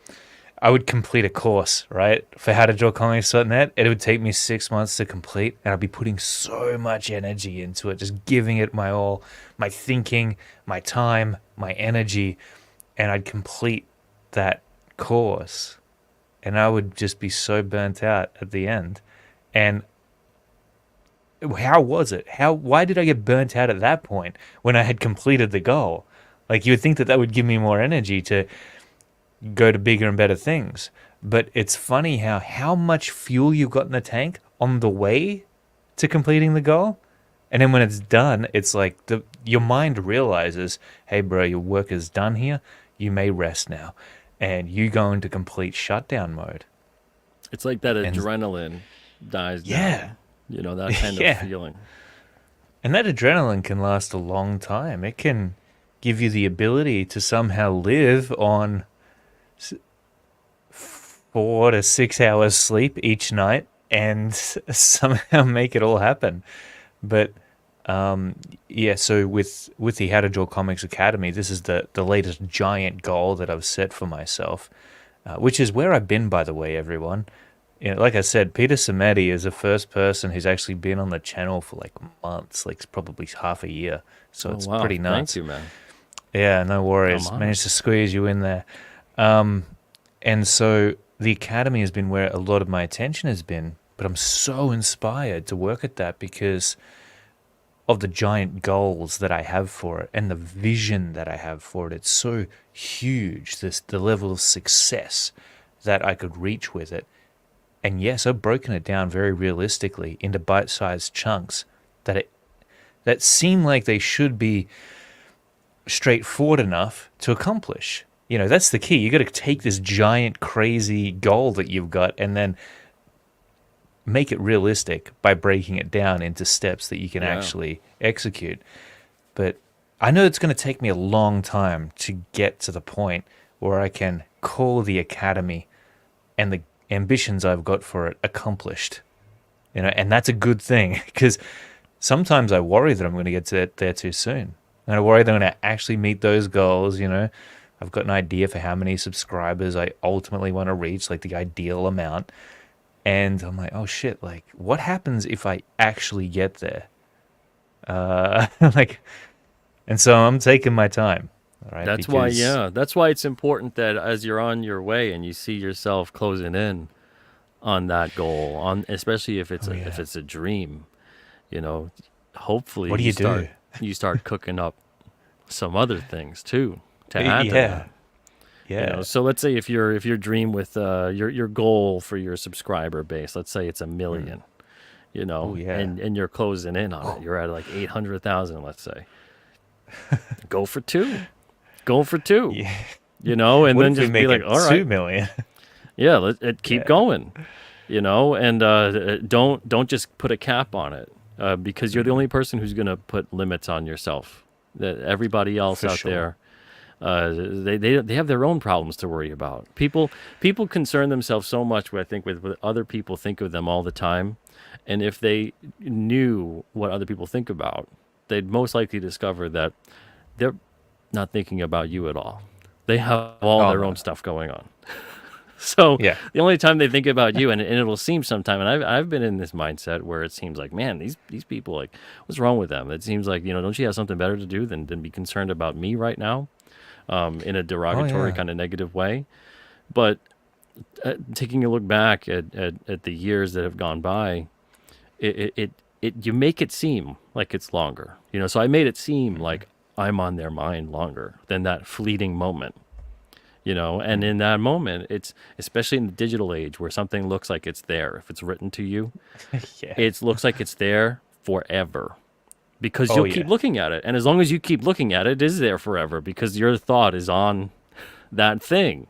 I would complete a course, right, for howtodrawcomics.net. It would take me 6 months to complete, and I'd be putting so much energy into it, just giving it my all, my thinking, my time, my energy, and I'd complete that course. And I would just be so burnt out at the end. And how was it? Why did I get burnt out at that point when I had completed the goal? Like, you would think that would give me more energy to go to bigger and better things. But it's funny how much fuel you've got in the tank on the way to completing the goal. And then when it's done, it's like your mind realizes, hey, bro, your work is done here. You may rest now. And you go into complete shutdown mode. It's like that adrenaline dies down. Yeah. You know, that kind of feeling. And that adrenaline can last a long time. It can give you the ability to somehow live on 4 to 6 hours sleep each night and somehow make it all happen. But so with the How to Draw Comics Academy, this is the latest giant goal that I've set for myself, which is where I've been, by the way, everyone. You know, like I said, Peter Simeti is the first person who's actually been on the channel for like months, like probably half a year. So it's pretty nuts. Thank you, man. Yeah, no worries. Managed to squeeze you in there. And so the Academy has been where a lot of my attention has been, but I'm so inspired to work at that because of the giant goals that I have for it and the vision that I have for it. It's so huge, the level of success that I could reach with it. And yes, I've broken it down very realistically into bite-sized chunks that seem like they should be straightforward enough to accomplish. That's the key. You got to take this giant, crazy goal that you've got and then make it realistic by breaking it down into steps that you can actually execute. But I know it's going to take me a long time to get to the point where I can call the academy and the ambitions I've got for it accomplished. And that's a good thing, because sometimes I worry that I'm going to get there too soon. And I worry that I'm going to actually meet those goals. I've got an idea for how many subscribers I ultimately want to reach, like the ideal amount. And I'm like, oh shit, like what happens if I actually get there? And so I'm taking my time. All right, That's why it's important that as you're on your way and you see yourself closing in on that goal, especially if it's if it's a dream, hopefully what do you do? You start cooking up some other things too to add to that. Yeah. So let's say if your dream with your goal for your subscriber base, let's say it's 1 million, and you're closing in on it. You're at like 800,000, let's say. Go for two. Yeah. And What then if we just make be like, it all 2 right, million? yeah, keep going. And don't just put a cap on it, because you're the only person who's going to put limits on yourself. That everybody else For out sure. there, they have their own problems to worry about. People concern themselves so much, I think, with what other people think of them all the time, and if they knew what other people think about, they'd most likely discover that they're not thinking about you at all. They have all Oh, their no. own stuff going on. So Yeah. the only time they think about you, and it'll seem sometime, and I've been in this mindset where it seems like, man, these people, like, what's wrong with them? It seems like, don't you have something better to do than be concerned about me right now, in a Oh, derogatory yeah. kind of negative way. But taking a look back at the years that have gone by, you make it seem like it's longer. So I made it seem like I'm on their mind longer than that fleeting moment. And in that moment, it's especially in the digital age where something looks like it's there. If it's written to you, Yeah. it looks like it's there forever because Oh, you'll keep yeah. looking at it. And as long as you keep looking at it, it is there forever because your thought is on that thing.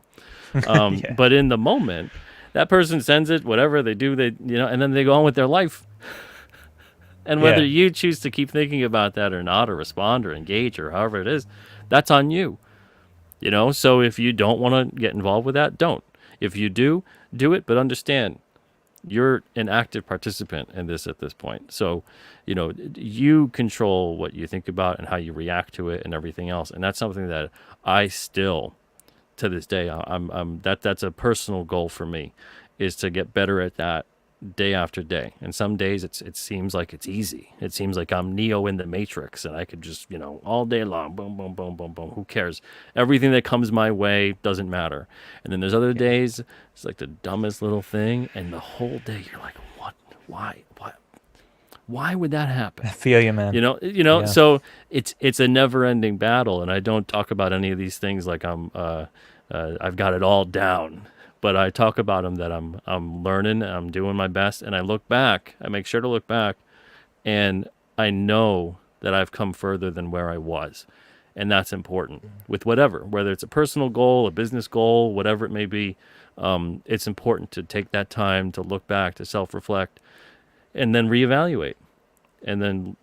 Yeah. But in the moment, that person sends it, whatever they do, and then they go on with their life. And whether Yeah. you choose to keep thinking about that or not, or respond or engage or however it is, that's on you. So if you don't want to get involved with that, don't. If you do it, but understand you're an active participant in this at this point. So, you control what you think about and how you react to it and everything else. And that's something that I still, to this day, that's a personal goal for me, is to get better at that day after day. And some days it seems like it's easy. It seems like I'm Neo in the Matrix and I could just, all day long, boom, boom, boom, boom, boom. Who cares? Everything that comes my way doesn't matter. And then there's other days, it's like the dumbest little thing. And the whole day you're like, what? Why would that happen? I feel you, man. Yeah. So it's a never ending battle. And I don't talk about any of these things like I've got it all down. But I talk about them that I'm learning, I'm doing my best, and I look back. I make sure to look back, and I know that I've come further than where I was, and that's important. With whether it's a personal goal, a business goal, whatever it may be, it's important to take that time to look back, to self-reflect, and then reevaluate, and then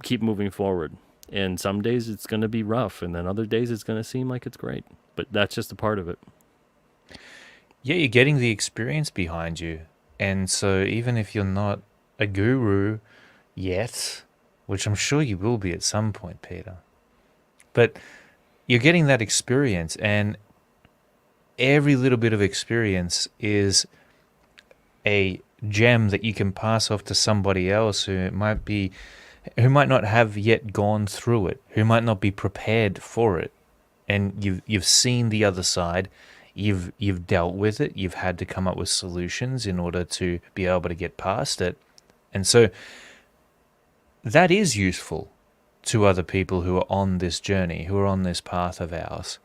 keep moving forward. And some days it's going to be rough, and then other days it's going to seem like it's great. But that's just a part of it. Yeah, you're getting the experience behind you. And so even if you're not a guru yet, which I'm sure you will be at some point, Peter, but you're getting that experience, and every little bit of experience is a gem that you can pass off to somebody else who might not have yet gone through it, who might not be prepared for it. And you've seen the other side. You've dealt with it. You've had to come up with solutions in order to be able to get past it. And so that is useful to other people who are on this journey, who are on this path of ours.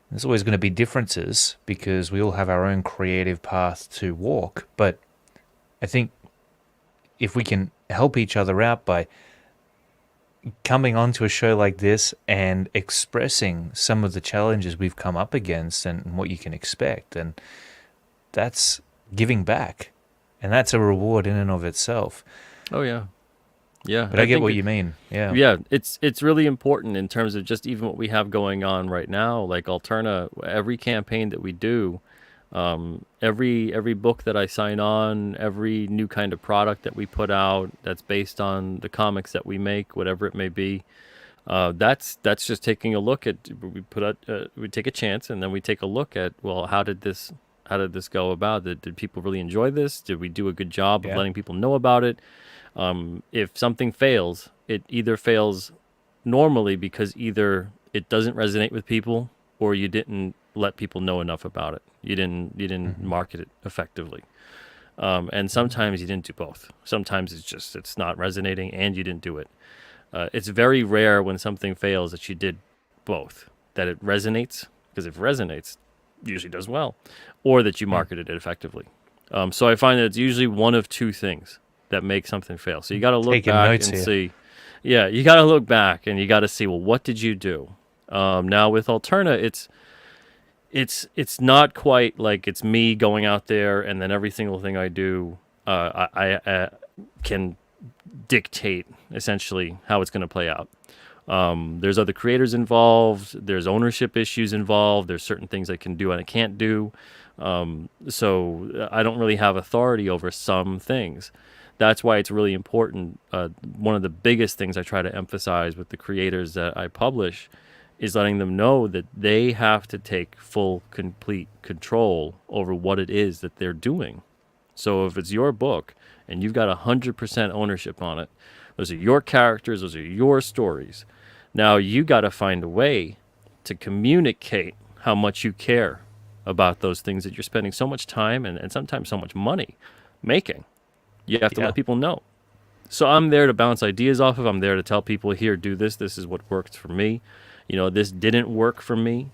There's always going to be differences because we all have our own creative path to walk. But I think if we can help each other out by coming onto a show like this and expressing some of the challenges we've come up against and what you can expect, and that's giving back. And that's a reward in and of itself. Oh yeah, yeah. But I get think what you mean. Yeah. Yeah, it's really important in terms of just even what we have going on right now. Like Alterna, every campaign that we do, every book that I sign on, every new kind of product that we put out that's based on the comics that we make, whatever it may be, that's just taking a look at. We take a chance, and then we take a look at, well, how did this go about? Did people really enjoy this? Did we do a good job of letting people know about it? If something fails, it either fails normally because either it doesn't resonate with people, or you didn't let people know enough about it. You didn't market it effectively. And sometimes you didn't do both. Sometimes it's not resonating and you didn't do it. It's very rare when something fails that you did both, that it resonates, because if it resonates, it usually does well, or that you marketed it effectively. So I find that it's usually one of two things that make something fail. So you got to look back and see. Yeah, you got to look back and you got to see, well, what did you do? Now with Alterna, it's not quite like it's me going out there and then every single thing I do, I can dictate essentially how it's going to play out. There's other creators involved. There's ownership issues involved. There's certain things I can do and I can't do. So I don't really have authority over some things. That's why it's really important. One of the biggest things I try to emphasize with the creators that I publish is letting them know that they have to take full, complete control over what it is that they're doing. So if it's your book and you've got 100% ownership on it, those are your characters, those are your stories. Now you got to find a way to communicate how much you care about those things that you're spending so much time and sometimes so much money making. You have to let people know. So I'm there to bounce ideas off of. I'm there to tell people, here, do this. This is what worked for me. This didn't work for me,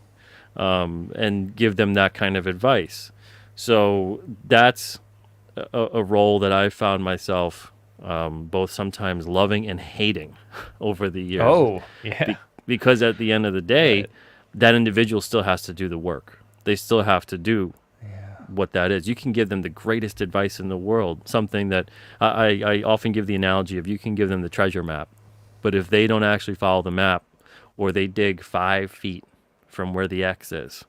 and give them that kind of advice. So that's a role that I've found myself both sometimes loving and hating over the years. Oh, yeah. Because at the end of the day, that individual still has to do the work. They still have to do what that is. You can give them the greatest advice in the world, something that I often give the analogy of, you can give them the treasure map, but if they don't actually follow the map, or they dig 5 feet from where the X is,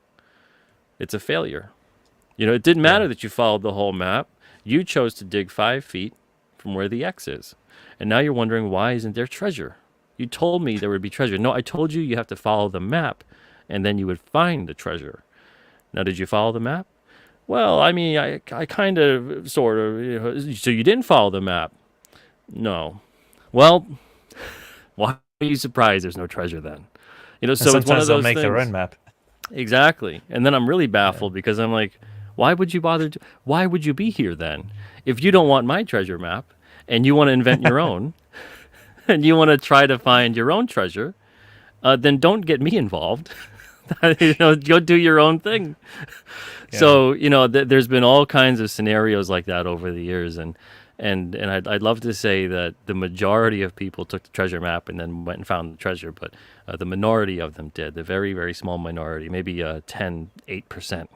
it's a failure. It didn't matter that you followed the whole map. You chose to dig 5 feet from where the X is. And now you're wondering, why isn't there treasure? You told me there would be treasure. No, I told you you have to follow the map, and then you would find the treasure. Now, did you follow the map? Well, I mean, I kind of, sort of, so you didn't follow the map? No. Well, why are you surprised there's no treasure then? So it's one of those things. Sometimes they'll make their own map. Exactly. And then I'm really baffled because I'm like, why would you bother? Why would you be here then? If you don't want my treasure map and you want to invent your own and you want to try to find your own treasure, then don't get me involved. Go do your own thing. Yeah. So, there's been all kinds of scenarios like that over the years. And I'd love to say that the majority of people took the treasure map and then went and found the treasure, but the minority of them did. The very, very small minority, maybe 8%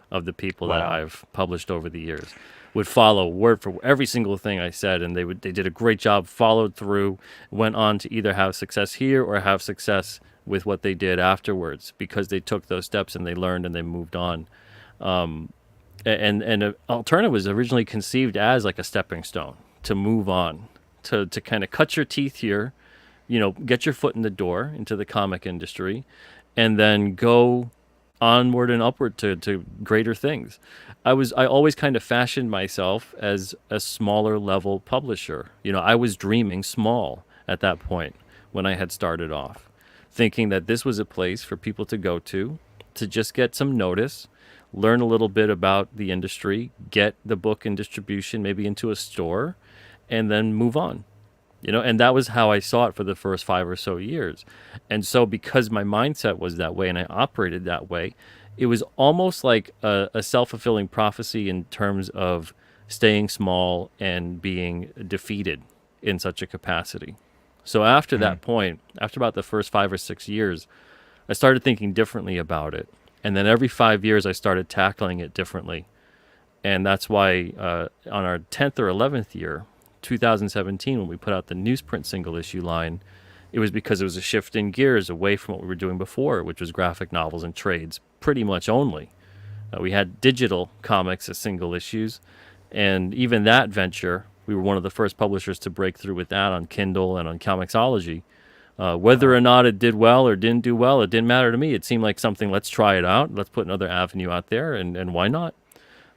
of the people that I've published over the years would follow word for every single thing I said, and they did a great job, followed through, went on to either have success here or have success with what they did afterwards, because they took those steps and they learned and they moved on. And Alterna was originally conceived as like a stepping stone to move on, to kind of cut your teeth here, get your foot in the door into the comic industry, and then go onward and upward to greater things. I always kind of fashioned myself as a smaller level publisher. I was dreaming small at that point when I had started off, thinking that this was a place for people to go to just get some notice, learn a little bit about the industry, get the book in distribution, maybe into a store, and then move on. And that was how I saw it for the first 5 or so years. And so because my mindset was that way and I operated that way, it was almost like a self-fulfilling prophecy in terms of staying small and being defeated in such a capacity. So after that point, after about the first 5 or 6 years, I started thinking differently about it. And then every 5 years, I started tackling it differently. And that's why on our 10th or 11th year, 2017, when we put out the newsprint single issue line, it was because it was a shift in gears away from what we were doing before, which was graphic novels and trades, pretty much only. We had digital comics as single issues, and even that venture, we were one of the first publishers to break through with that on Kindle and on Comixology. Whether or not it did well or didn't do well, it didn't matter to me. It seemed like something, let's try it out. Let's put another avenue out there, and why not?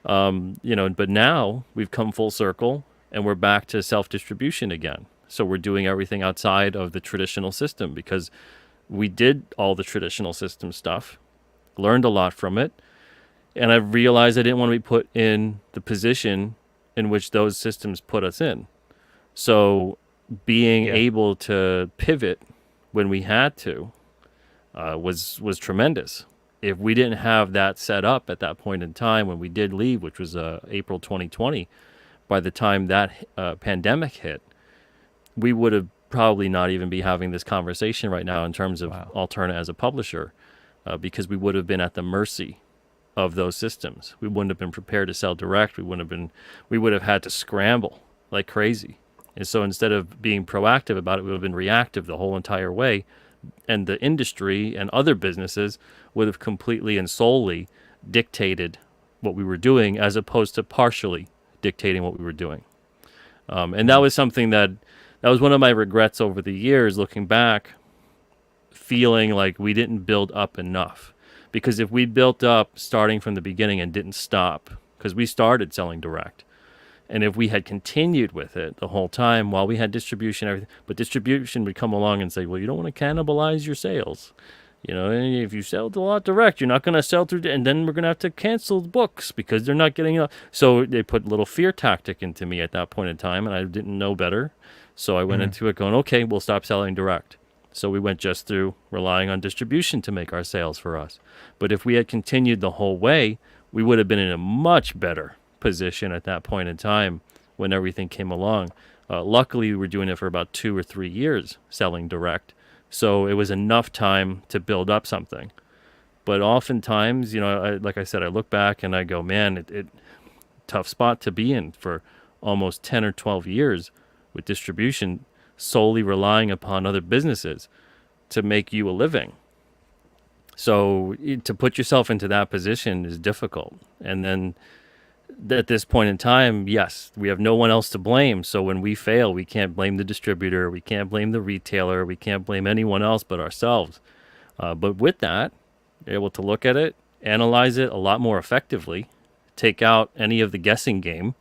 But now we've come full circle and we're back to self-distribution again. So we're doing everything outside of the traditional system because we did all the traditional system stuff, learned a lot from it, and I've realized I didn't want to be put in the position in which those systems put us in. So being able to pivot when we had to was tremendous. If we didn't have that set up at that point in time when we did leave, which was April 2020, by the time that pandemic hit, we would have probably not even be having this conversation right now in terms of Alterna as a publisher, because we would have been at the mercy of those systems. We wouldn't have been prepared to sell direct. We would have had to scramble like crazy. And so instead of being proactive about it, we would have been reactive the whole entire way. And the industry and other businesses would have completely and solely dictated what we were doing as opposed to partially dictating what we were doing. And that was something that was one of my regrets over the years, looking back, feeling like we didn't build up enough. Because if we built up starting from the beginning and didn't stop, because we started selling direct, and if we had continued with it the whole time while we had distribution, everything, but distribution would come along and say, well, you don't want to cannibalize your sales. And if you sell a lot direct, you're not going to sell through, and then we're going to have to cancel the books because they're not getting enough. So they put a little fear tactic into me at that point in time, and I didn't know better. So I went into it going, okay, we'll stop selling direct. So we went just through relying on distribution to make our sales for us. But if we had continued the whole way, we would have been in a much better position at that point in time when everything came along. Luckily, we were doing it for about 2 or 3 years selling direct. So it was enough time to build up something. But oftentimes, like I said, I look back and I go, man, it tough spot to be in for almost 10 or 12 years with distribution, solely relying upon other businesses to make you a living. So to put yourself into that position is difficult. And then at this point in time, yes, we have no one else to blame. So when we fail, we can't blame the distributor, we can't blame the retailer, we can't blame anyone else but ourselves. But with that, you're able to look at it, analyze it a lot more effectively, take out any of the guessing game,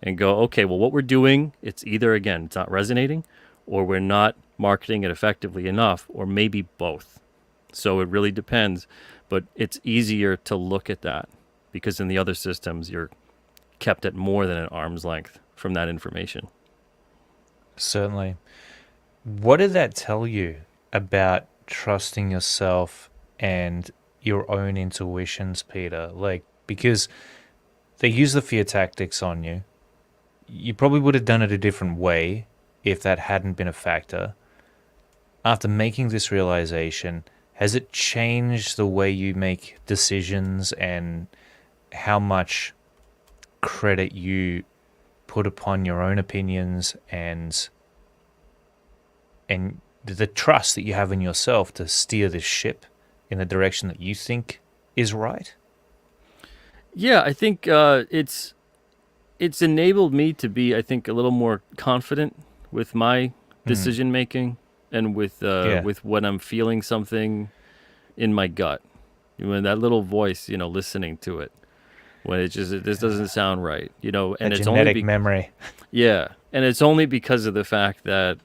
and go, okay, well, what we're doing, it's either, again, it's not resonating, or we're not marketing it effectively enough, or maybe both. So it really depends, but it's easier to look at that because in the other systems, you're kept at more than an arm's length from that information. Certainly. What did that tell you about trusting yourself and your own intuitions, Peter? Because they use the fear tactics on you. You probably would have done it a different way if that hadn't been a factor. After making this realization, has it changed the way you make decisions and how much credit you put upon your own opinions and the trust that you have in yourself to steer this ship in the direction that you think is right? Yeah, I think it's enabled me to be, I think, a little more confident with my decision making and with when I'm feeling something in my gut. When that little voice, listening to it, when this doesn't sound right, and it's genetic only memory. Yeah, and it's only because of the fact that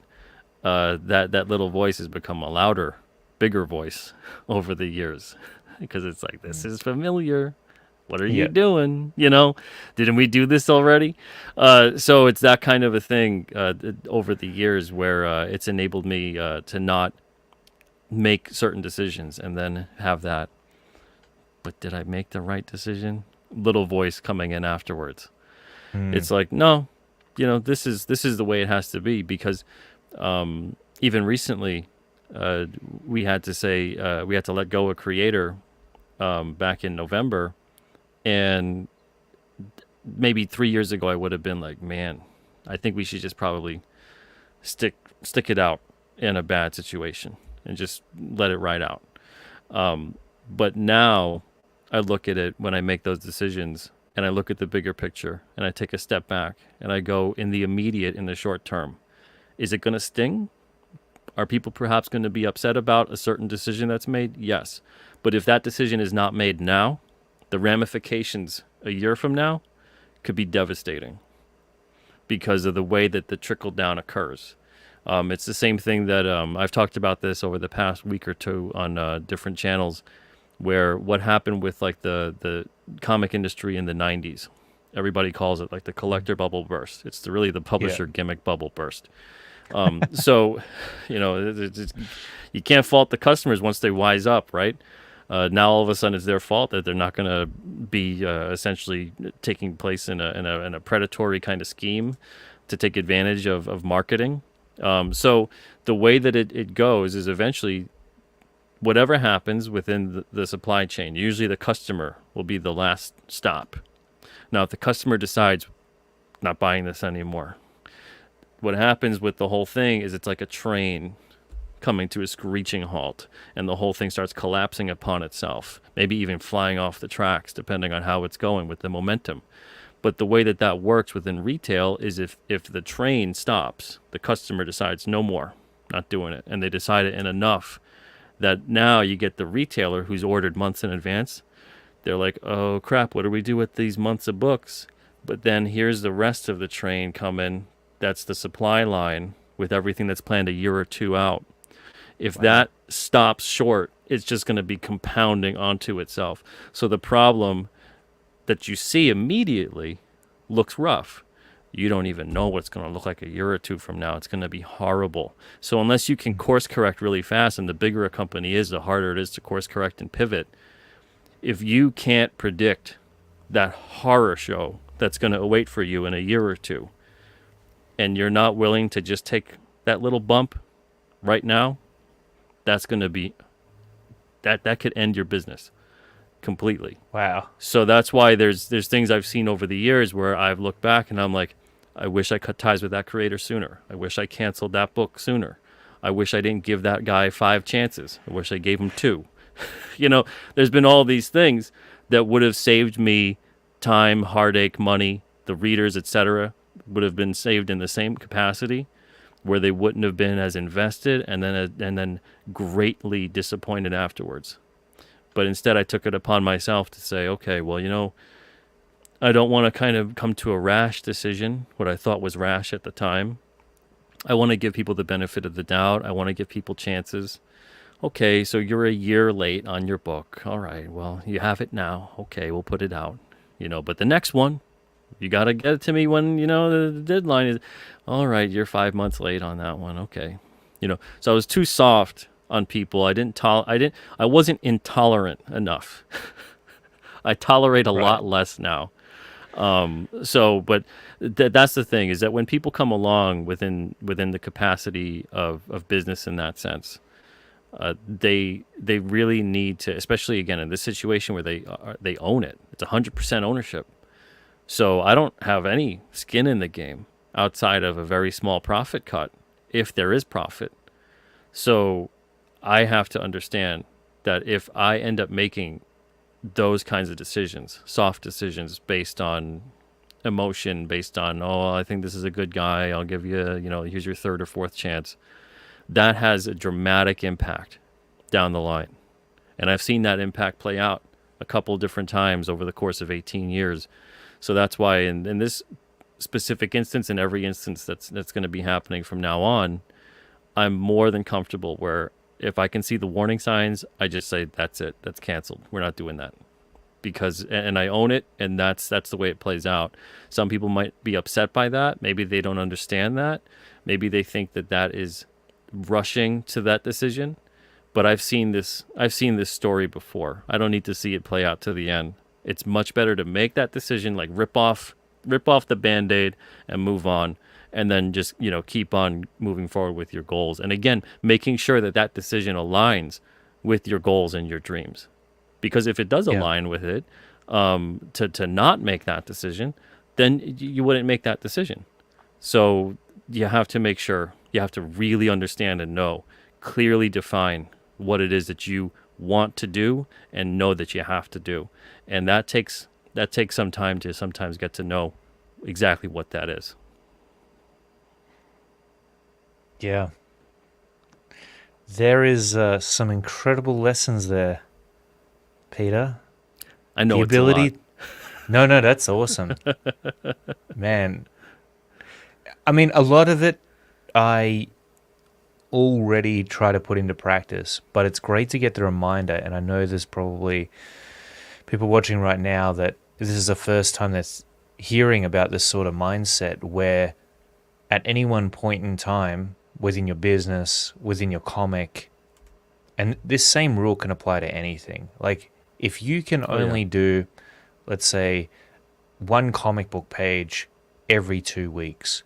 that little voice has become a louder, bigger voice over the years, because it's like, this is familiar. What are you Yeah. doing? Didn't we do this already? So it's that kind of a thing over the years where it's enabled me to not make certain decisions and then have that. But did I make the right decision? Little voice coming in afterwards. Mm. It's like, no, this is the way it has to be, because even recently we had to say we had to let go a creator back in November, and maybe 3 years ago I would have been like, man, I think we should just probably stick it out in a bad situation and just let it ride out. But now I look at it when I make those decisions, and I look at the bigger picture, and I take a step back and I go, in the immediate, in the short term, is it going to sting? Are people perhaps going to be upset about a certain decision that's made? Yes. But if that decision is not made now, the ramifications a year from now could be devastating because of the way that the trickle down occurs. It's the same thing that I've talked about this over the past week or two on different channels, where what happened with like the comic industry in the 90s. Everybody calls it like the collector bubble burst. It's really the publisher gimmick bubble burst. So, you can't fault the customers once they wise up, right? Now all of a sudden it's their fault that they're not going to be essentially taking place in a predatory kind of scheme to take advantage of marketing. So the way that it goes is eventually whatever happens within the supply chain, usually the customer will be the last stop. Now, if the customer decides not buying this anymore, what happens with the whole thing is it's like a train coming to a screeching halt, and the whole thing starts collapsing upon itself, maybe even flying off the tracks, depending on how it's going with the momentum. But the way that works within retail is if the train stops, the customer decides no more, not doing it, and they decide it in enough that now you get the retailer who's ordered months in advance. They're like, oh crap, what do we do with these months of books? But then here's the rest of the train coming. That's the supply line with everything that's planned a year or two out. If that stops short, it's just going to be compounding onto itself. So the problem that you see immediately looks rough. You don't even know what it's going to look like a year or two from now. It's going to be horrible. So unless you can course correct really fast, and the bigger a company is, the harder it is to course correct and pivot. If you can't predict that horror show that's going to await for you in a year or two, and you're not willing to just take that little bump right now, that's going to be that could end your business completely. Wow. So that's why there's things I've seen over the years where I've looked back and I'm like, I wish I cut ties with that creator sooner. I wish I canceled that book sooner. I wish I didn't give that guy 5 chances. I wish I gave him 2. There's been all these things that would have saved me time, heartache, money, the readers, etc. would have been saved in the same capacity, where they wouldn't have been as invested and then greatly disappointed afterwards. But instead I took it upon myself to say, okay, well, I don't want to kind of come to a rash decision, what I thought was rash at the time. I want to give people the benefit of the doubt. I want to give people chances. Okay, so you're a year late on your book. All right, well, you have it now. Okay, we'll put it out. But the next one, you got to get it to me when, the deadline is. All right, you're 5 months late on that one. Okay. So I was too soft on people. I wasn't intolerant enough. I tolerate a lot less now. But that's the thing, is that when people come along within the capacity of business in that sense, they really need to, especially again in this situation where they own it. It's 100% ownership. So I don't have any skin in the game outside of a very small profit cut, if there is profit. So I have to understand that if I end up making those kinds of decisions, soft decisions based on emotion, based on, I think this is a good guy, I'll give you, here's your 3rd or 4th chance, that has a dramatic impact down the line. And I've seen that impact play out a couple different times over the course of 18 years. So that's why in this specific instance, in every instance that's going to be happening from now on, I'm more than comfortable where if I can see the warning signs, I just say, that's it, that's canceled. We're not doing that. because, and I own it, and that's the way it plays out. Some people might be upset by that. Maybe they don't understand that. Maybe they think that that is rushing to that decision. But I've seen this story before. I don't need to see it play out to the end. It's much better to make that decision, like rip off the Band-Aid and move on, and then just, keep on moving forward with your goals. And again, making sure that that decision aligns with your goals and your dreams. Because if it does Yeah. align with it, to not make that decision, then you wouldn't make that decision. So you have to make sure, you have to really understand and know, clearly define what it is that you want to do and know that you have to do. And that takes some time to sometimes get to know exactly what that is. Yeah. There is some incredible lessons there, Peter. I know The it's a lot. ability. No, that's awesome. Man. I mean, a lot of it I already try to put into practice, but it's great to get the reminder. And I know there's probably people watching right now that this is the first time that's hearing about this sort of mindset where at any one point in time within your business, within your comic, and this same rule can apply to anything. Like if you can only do, let's say, one comic book page every 2 weeks,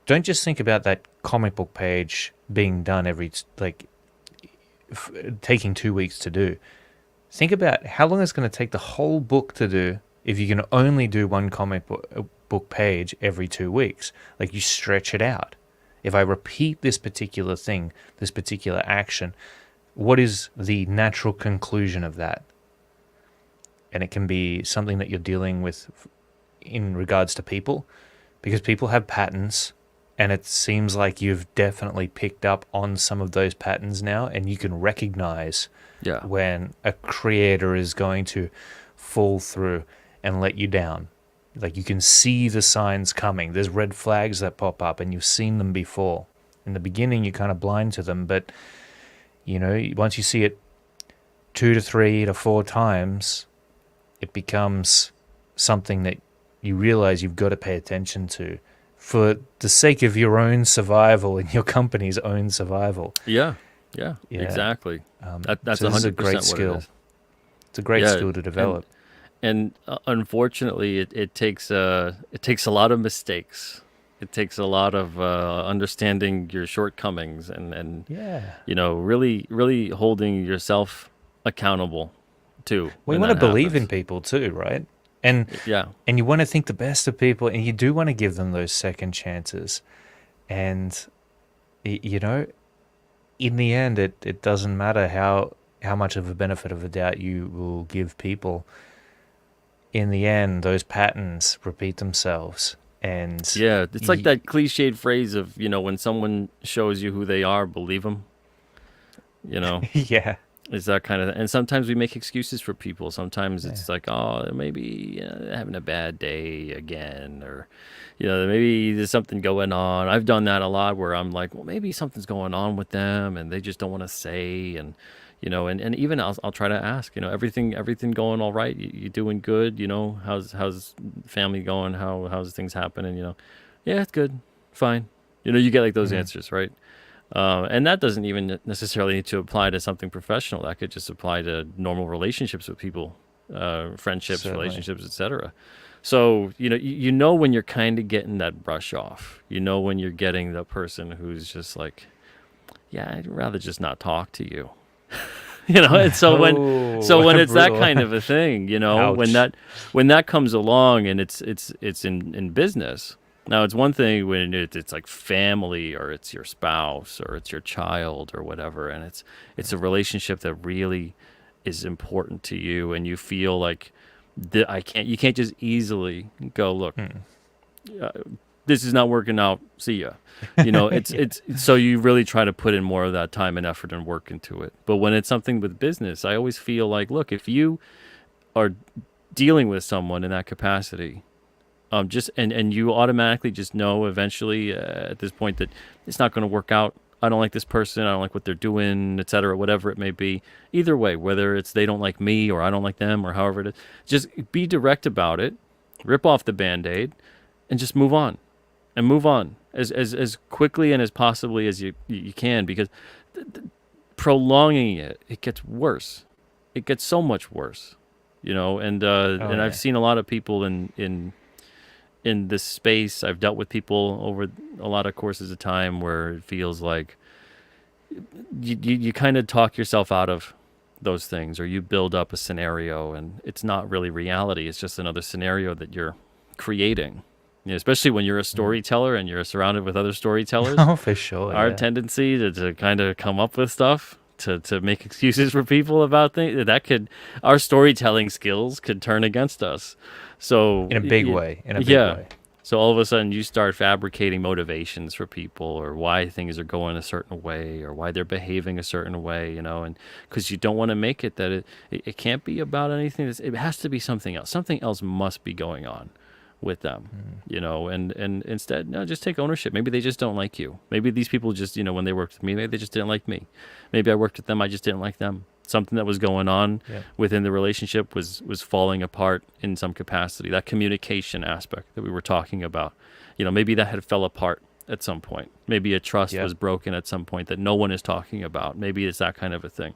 don't just think about that comic book page being done taking 2 weeks to do. Think about how long it's going to take the whole book to do if you can only do one comic book page every 2 weeks. Like you stretch it out. If I repeat this particular thing, this particular action, what is the natural conclusion of that? And it can be something that you're dealing with in regards to people, because people have patterns, and it seems like you've definitely picked up on some of those patterns now, and you can recognize when a creator is going to fall through and let you down. Like you can see the signs coming. There's red flags that pop up, and you've seen them before. In the beginning, you're kind of blind to them, but once you see it 2 to 3 to 4 times, it becomes something that you realize you've got to pay attention to for the sake of your own survival and your company's own survival. Yeah, exactly. That's so 100% a great what skill. it is. It's a great skill to develop. And unfortunately, it takes a lot of mistakes. It takes a lot of understanding your shortcomings and really, really holding yourself accountable too. We want to believe in people too, right? And you want to think the best of people, and you do want to give them those second chances. And in the end, it doesn't matter how much of a benefit of the doubt you will give people. In the end, those patterns repeat themselves. And it's like that cliched phrase of, when someone shows you who they are, believe them. Yeah. Is that kind of, and sometimes we make excuses for people. Sometimes it's like, oh, maybe they're having a bad day again, or, maybe there's something going on. I've done that a lot where I'm like, well, maybe something's going on with them and they just don't want to say. And, and even I'll try to ask, everything going all right? You doing good? How's family going? How's things happening? Yeah, it's good. Fine. You get like those answers, right? And that doesn't even necessarily need to apply to something professional. That could just apply to normal relationships with people, friendships, Certainly. relationships, etc. So, when you're kind of getting that brush off, when you're getting the person who's just like, yeah, I'd rather just not talk to you. And so when it's that kind of a thing, when that comes along and it's in business. Now, it's one thing when it's like family, or it's your spouse, or it's your child, or whatever, and it's a relationship that really is important to you, and you feel like you can't just easily go, look, this is not working out. See ya. It's so you really try to put in more of that time and effort and work into it. But when it's something with business, I always feel like, look, if you are dealing with someone in that capacity, and you automatically just know eventually at this point that it's not going to work out I don't like this person, I don't like what they're doing, etc., whatever it may be. Either way, whether it's they don't like me or I don't like them or however it is, just be direct about it, rip off the Band-Aid, and just move on. And move on as quickly and as possibly as you can, because prolonging it gets worse. It gets so much worse, and I've seen a lot of people in this space. I've dealt with people over a lot of courses of time where it feels like you kind of talk yourself out of those things, or you build up a scenario and it's not really reality. It's just another scenario that you're creating. Especially when you're a storyteller and you're surrounded with other storytellers. Oh, for sure. Our tendency to kind of come up with stuff to make excuses for people about things, our storytelling skills could turn against us. So in a big way. Way. So all of a sudden you start fabricating motivations for people, or why things are going a certain way, or why they're behaving a certain way, and because you don't want to make it that it can't be about anything. It has to be something else. Something else must be going on with them, and instead, no, just take ownership. Maybe they just don't like you. Maybe these people just, when they worked with me, maybe they just didn't like me. Maybe I worked with them, I just didn't like them. Something that was going on within the relationship was falling apart in some capacity. That communication aspect that we were talking about, maybe that had fell apart at some point. Maybe a trust was broken at some point that no one is talking about. Maybe it's that kind of a thing.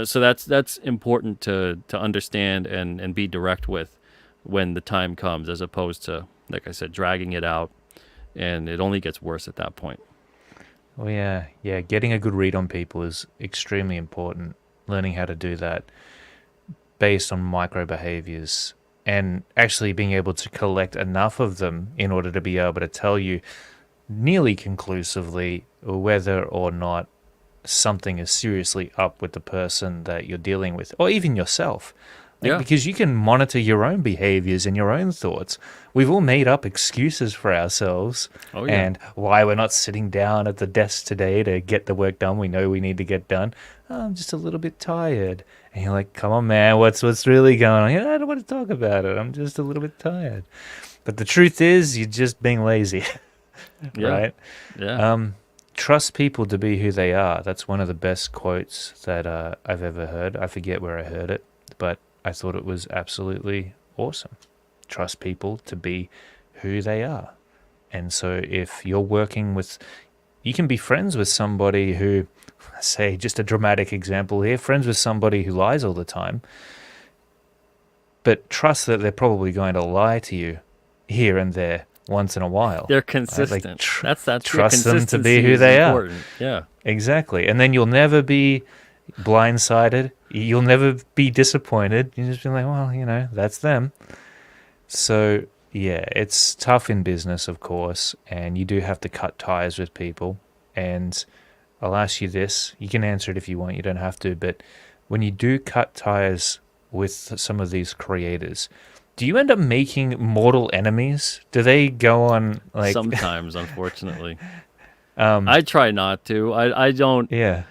So that's important to understand and be direct with when the time comes, as opposed to, like I said, dragging it out, and it only gets worse at that point. Well, yeah, getting a good read on people is extremely important. Learning how to do that based on micro behaviors, and actually being able to collect enough of them in order to be able to tell you nearly conclusively whether or not something is seriously up with the person that you're dealing with, or even yourself. Because you can monitor your own behaviors and your own thoughts. We've all made up excuses for ourselves and why we're not sitting down at the desk today to get the work done we know we need to get done. Oh, I'm just a little bit tired. And you're like, come on, man, what's really going on? I don't want to talk about it. I'm just a little bit tired. But the truth is, you're just being lazy, right? Yeah. Trust people to be who they are. That's one of the best quotes that I've ever heard. I forget where I heard it, but I thought it was absolutely awesome. Trust people to be who they are. And so if you're working with, you can be friends with somebody who, say, just a dramatic example here, friends with somebody who lies all the time, but trust that they're probably going to lie to you here and there once in a while. They're consistent. Like, that's trust them to be who they are. Yeah. Exactly. And then you'll never be blindsided. You'll never be disappointed. You just be like, well, that's them. So yeah, it's tough in business, of course, and you do have to cut ties with people. And I'll ask you this, you can answer it if you want, you don't have to, but when you do cut ties with some of these creators, do you end up making mortal enemies? Do they go on like sometimes, unfortunately. I try not to. I don't. Yeah.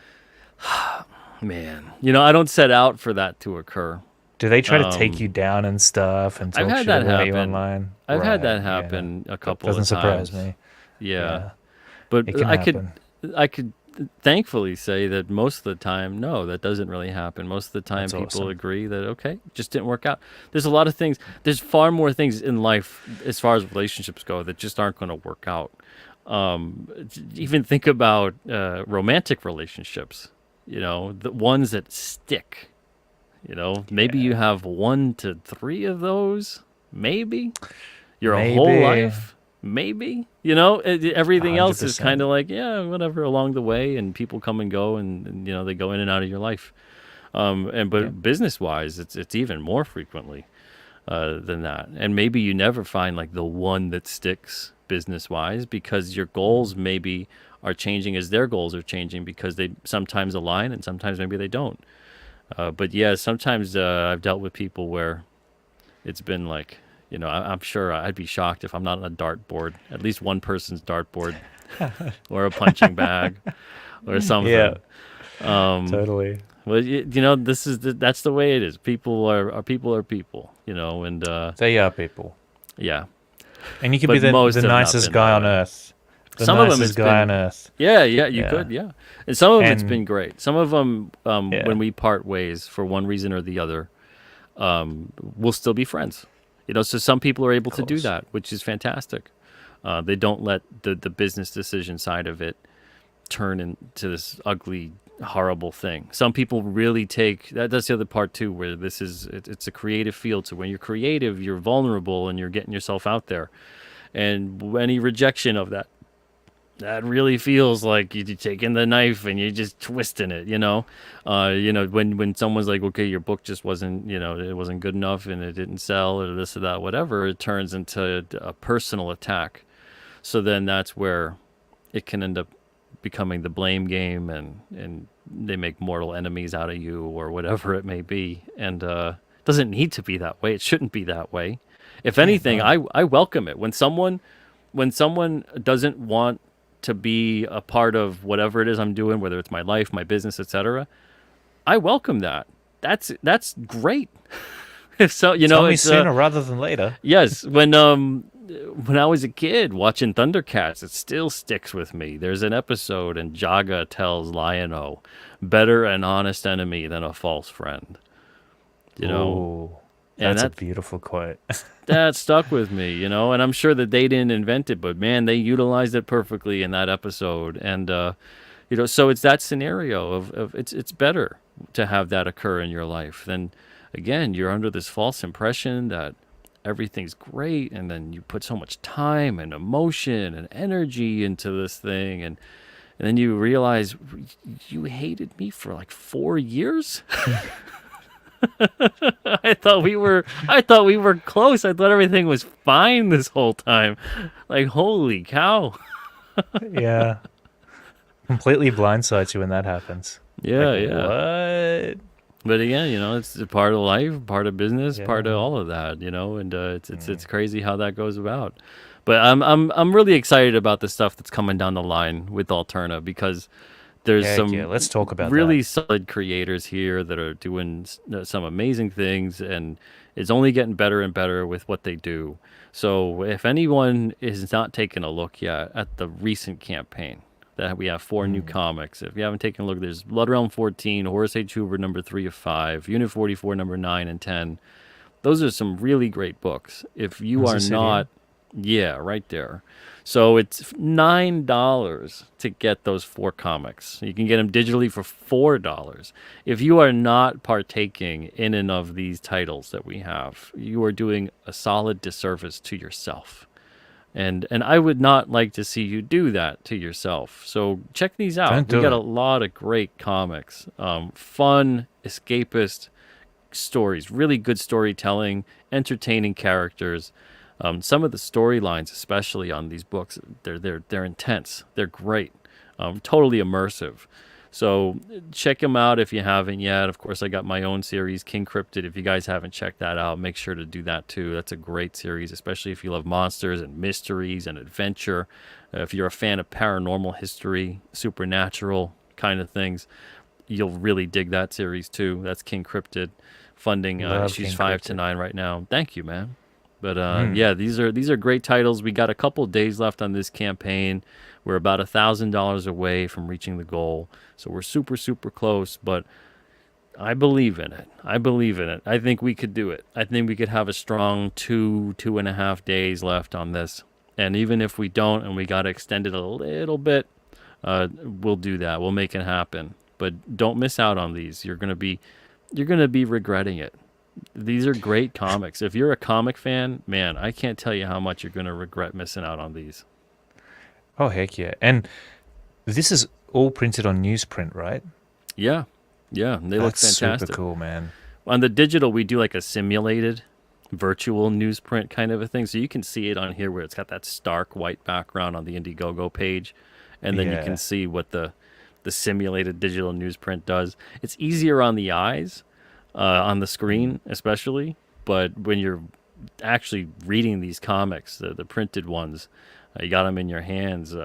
Man, I don't set out for that to occur. Do they try to take you down and stuff and talk shit about you online? I've had that happen a couple of times. Doesn't surprise me. Yeah. But I could thankfully say that most of the time, no, that doesn't really happen. Most of the time, people agree that, okay, just didn't work out. There's a lot of things. There's far more things in life, as far as relationships go, that just aren't going to work out. Even think about romantic relationships. The ones that stick. Maybe you have 1 to 3 of those. Maybe your whole life. Maybe everything 100%. Else is kind of like whatever along the way, and people come and go, and they go in and out of your life. But business wise, it's even more frequently than that. And maybe you never find like the one that sticks business wise, because your goals maybe are changing as their goals are changing, because they sometimes align and sometimes maybe they don't. But yeah, sometimes I've dealt with people where it's been like, I'm sure I'd be shocked if I'm not on a dartboard, at least one person's dartboard, or a punching bag, or something. Yeah, totally. Well, that's the way it is. People are people, and they are people. Yeah, and you can be the nicest guy on earth, The Some of them nicest it's guy on been, earth. yeah, you Yeah. could, yeah. And some of them it's And been great. Some of them, yeah, when we part ways for one reason or the other, we'll still be friends. So some people are able of to do course. that, which is fantastic. They don't let the business decision side of it turn into this ugly, horrible thing. Some people really take that. That's the other part too, where it's a creative field. So when you're creative, you're vulnerable and you're getting yourself out there. And any rejection of that really feels like you're taking the knife and you're just twisting it, when someone's like, okay, your book just wasn't, it wasn't good enough and it didn't sell or this or that, whatever, it turns into a personal attack. So then that's where it can end up becoming the blame game, and they make mortal enemies out of you or whatever it may be. And it doesn't need to be that way. It shouldn't be that way. If Yeah, anything, no. I welcome it. When someone doesn't want to be a part of whatever it is I'm doing, whether it's my life, my business, etc., I welcome that. That's great. If so, Tell me it's sooner rather than later. yes. When I was a kid watching Thundercats, it still sticks with me. There's an episode, and Jaga tells Lion-O, "Better an honest enemy than a false friend." You know, Ooh, and that's a that beautiful quote. that stuck with me. And I'm sure that they didn't invent it, but man, they utilized it perfectly in that episode. And so it's that scenario of it's better to have that occur in your life than, again, you're under this false impression that everything's great, and then you put so much time and emotion and energy into this thing, and then you realize you hated me for like 4 years. I thought we were close. I thought everything was fine this whole time. Like, holy cow. Yeah, completely blindsides you when that happens. Like, Yeah, yeah. what? But again, it's a part of life, part of business, part of Yeah. all of that, and it's crazy how that goes about. But I'm really excited about the stuff that's coming down the line with Alterna, because there's Heck yeah, some let's talk about that. really solid creators here that are doing some amazing things, and it's only getting better and better with what they do. So if anyone is not taking a look yet at the recent campaign, that we have 4 new comics. If you haven't taken a look, there's Blood Realm 14, Horace H. Hoover number 3 of 5, Unit 44 number 9 and 10. Those are some really great books. If you Is are this it here? not, yeah, right there. So it's $9 to get those 4 comics. You can get them digitally for $4. If you are not partaking in and of these titles that we have, you are doing a solid disservice to yourself. And I would not like to see you do that to yourself. So check these out. Don't We do got a it. lot of great comics, fun, escapist stories, really good storytelling, entertaining characters. Some of the storylines, especially on these books, they're intense. They're great, totally immersive. So check them out if you haven't yet. Of course, I got my own series, King Cryptid. If you guys haven't checked that out, make sure to do that too. That's a great series, especially if you love monsters and mysteries and adventure. If you're a fan of paranormal history, supernatural kind of things, you'll really dig that series too. That's King Cryptid, funding Love issues King 5 to 9 Cryptid. right now. Thank you, man. But Mm. yeah, these are great titles. We got a couple days left on this campaign. We're about $1,000 away from reaching the goal, so we're super super close. But I believe in it. I believe in it. I think we could do it. I think we could have a strong 2.5 days left on this. And even if we don't, and we got to extend it a little bit, we'll do that. We'll make it happen. But don't miss out on these. You're gonna be regretting it. These are great comics. If you're a comic fan, man, I can't tell you how much you're gonna regret missing out on these. Oh, heck yeah. And this is all printed on newsprint, right? Yeah, yeah, they look That's super fantastic. cool, man. On the digital, we do like a simulated virtual newsprint kind of a thing, so you can see it on here where it's got that stark white background on the Indiegogo page, and then you can Yeah. see what the simulated digital newsprint does. It's easier on the eyes, on the screen especially, but when you're actually reading these comics, the printed ones, you got them in your hands. You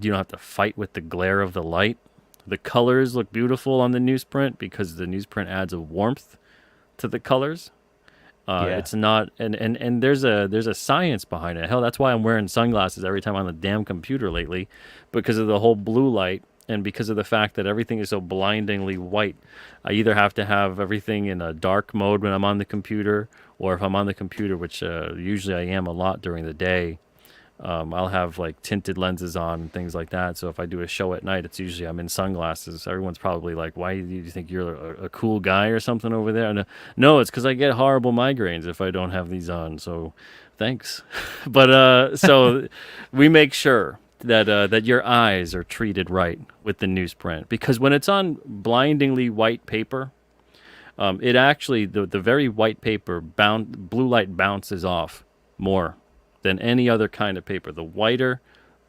don't have to fight with the glare of the light. The colors look beautiful on the newsprint because the newsprint adds a warmth to the colors, Yeah. It's not, and there's a science behind it. Hell, that's why I'm wearing sunglasses every time on the damn computer lately, because of the whole blue light and because of the fact that everything is so blindingly white. I either have to have everything in a dark mode when I'm on the computer, or if I'm on the computer, which usually I am a lot during the day, I'll have like tinted lenses on and things like that. So if I do a show at night, it's usually I'm in sunglasses. Everyone's probably like, "Why do you think you're a cool guy or something over there?" And, no, it's because I get horrible migraines if I don't have these on. So thanks, but so we make sure that your eyes are treated right with the newsprint, because when it's on blindingly white paper, it actually the very white paper blue light bounces off more than any other kind of paper. The whiter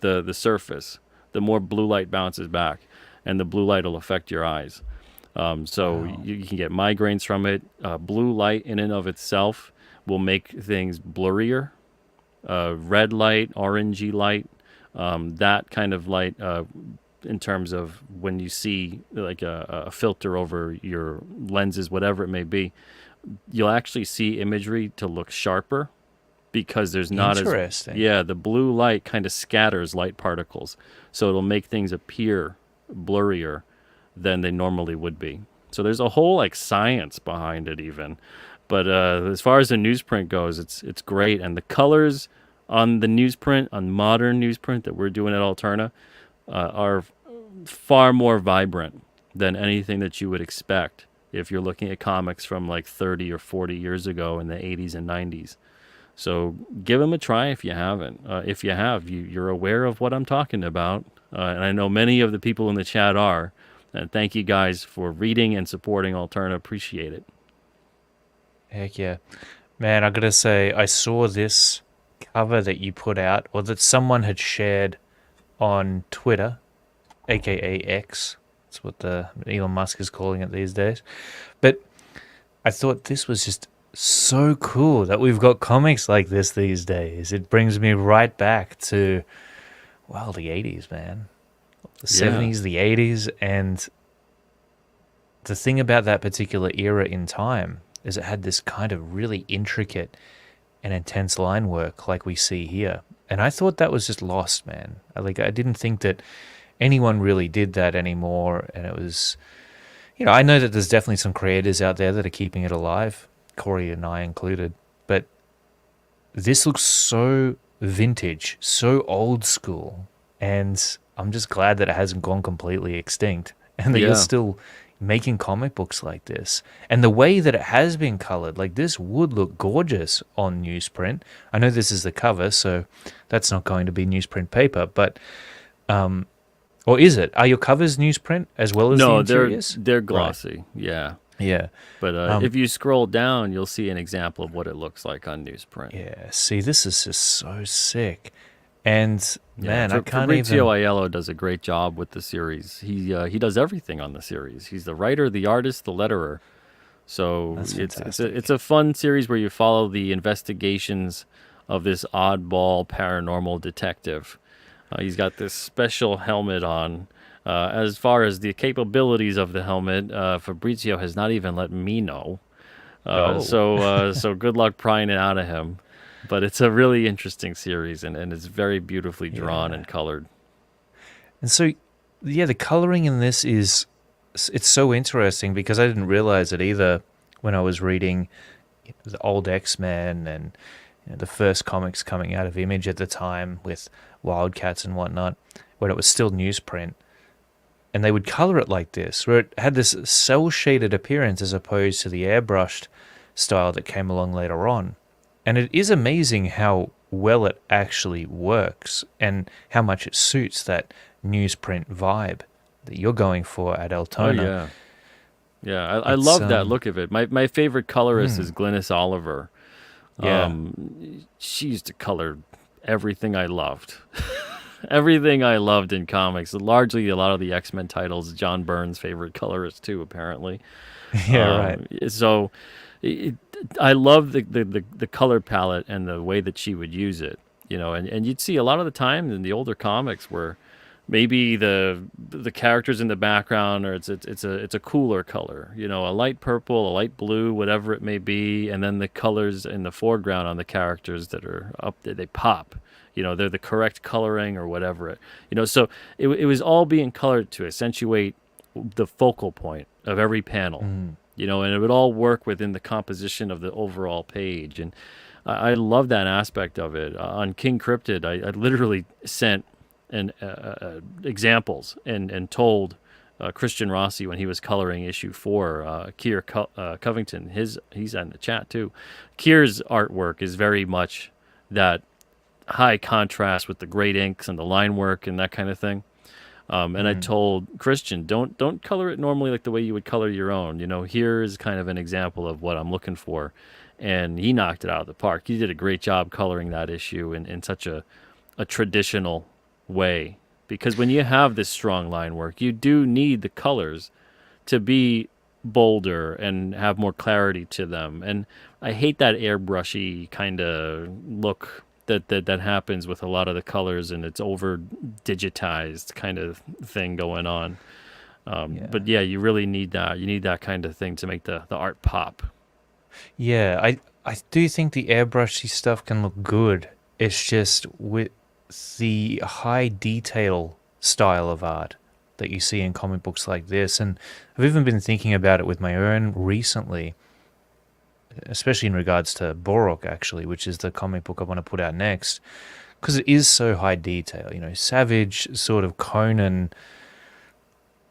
the surface, the more blue light bounces back, and the blue light will affect your eyes. So Wow. you can get migraines from it. Blue light in and of itself will make things blurrier. Red light, orangey light, that kind of light, in terms of when you see like a filter over your lenses, whatever it may be, you'll actually see imagery to look sharper, because there's not as, Interesting. yeah, the blue light kind of scatters light particles, so it'll make things appear blurrier than they normally would be. So there's a whole like science behind it even. But as far as the newsprint goes, it's great, and the colors on the newsprint, on modern newsprint that we're doing at Alterna, are far more vibrant than anything that you would expect if you're looking at comics from like 30 or 40 years ago in the 80s and 90s. So give them a try if you haven't. If you have, you're aware of what I'm talking about. And I know many of the people in the chat are. And thank you guys for reading and supporting Alterna. Appreciate it. Heck yeah. Man, I gotta say, I saw this cover that you put out, or that someone had shared on Twitter, aka X. That's what the Elon Musk is calling it these days. But I thought this was just so cool that we've got comics like this these days. It brings me right back to, well, the 80s, man. The Yeah. 70s, the 80s, and the thing about that particular era in time is it had this kind of really intricate and intense line work like we see here. And I thought that was just lost, man. I didn't think that anyone really did that anymore. And it was, I know that there's definitely some creators out there that are keeping it alive, Corey and I included. But this looks so vintage, so old school. And I'm just glad that it hasn't gone completely extinct and that you're Yeah. still making comic books like this. And the way that it has been colored, like this would look gorgeous on newsprint. I know this is the cover, so that's not going to be newsprint paper, but or is it? Are your covers newsprint as well as the No, interiors? they're Right. glossy. Yeah. Yeah. But if you scroll down, you'll see an example of what it looks like on newsprint. Yeah. See, this is just so sick. And Yeah, man, I can't Fabrizio even. Aiello does a great job with the series. He does everything on the series. He's the writer, the artist, the letterer. So That's it's fantastic. a fun series where you follow the investigations of this oddball paranormal detective. He's got this special helmet on. As far as the capabilities of the helmet, Fabrizio has not even let me know. Oh. So good luck prying it out of him. But it's a really interesting series, and it's very beautifully drawn Yeah. and colored. And so, yeah, the coloring in this it's so interesting because I didn't realize it either when I was reading the old X-Men and the first comics coming out of Image at the time with Wildcats and whatnot, when it was still newsprint. And they would color it like this, where it had this cell-shaded appearance as opposed to the airbrushed style that came along later on. And it is amazing how well it actually works and how much it suits that newsprint vibe that you're going for at Oh Altona. yeah, yeah. I It's love that look of it. My favorite colorist is Glynis Oliver. yeah, She used to color everything I loved. Everything I loved in comics. Largely, a lot of the X-Men titles. John Byrne's favorite colorist too, apparently. yeah, right. So I love the color palette and the way that she would use it. And you'd see a lot of the time in the older comics where maybe the characters in the background, or it's a cooler color, a light purple, a light blue, whatever it may be, and then the colors in the foreground on the characters that are up there, they pop. They're the correct coloring or whatever so it was all being colored to accentuate the focal point of every panel, Mm. and it would all work within the composition of the overall page. And I love that aspect of it. On King Cryptid, I literally sent examples and told Christian Rossi, when he was coloring issue 4, Covington, he's in the chat too. Kier's artwork is very much that high contrast with the great inks and the line work and that kind of thing. And I Mm. told Christian, don't color it normally like the way you would color your own. Here is kind of an example of what I'm looking for. And he knocked it out of the park. He did a great job coloring that issue in such a traditional way. Because when you have this strong line work, you do need the colors to be bolder and have more clarity to them. And I hate that airbrushy kind of look that happens with a lot of the colors, and it's over digitized kind of thing going on. Yeah. But yeah, you really need that. You need that kind of thing to make the art pop. Yeah, I do think the airbrushy stuff can look good. It's just with the high detail style of art that you see in comic books like this, and I've even been thinking about it with my own recently, especially in regards to Borok, actually, which is the comic book I want to put out next, because it is so high detail. Savage sort of Conan,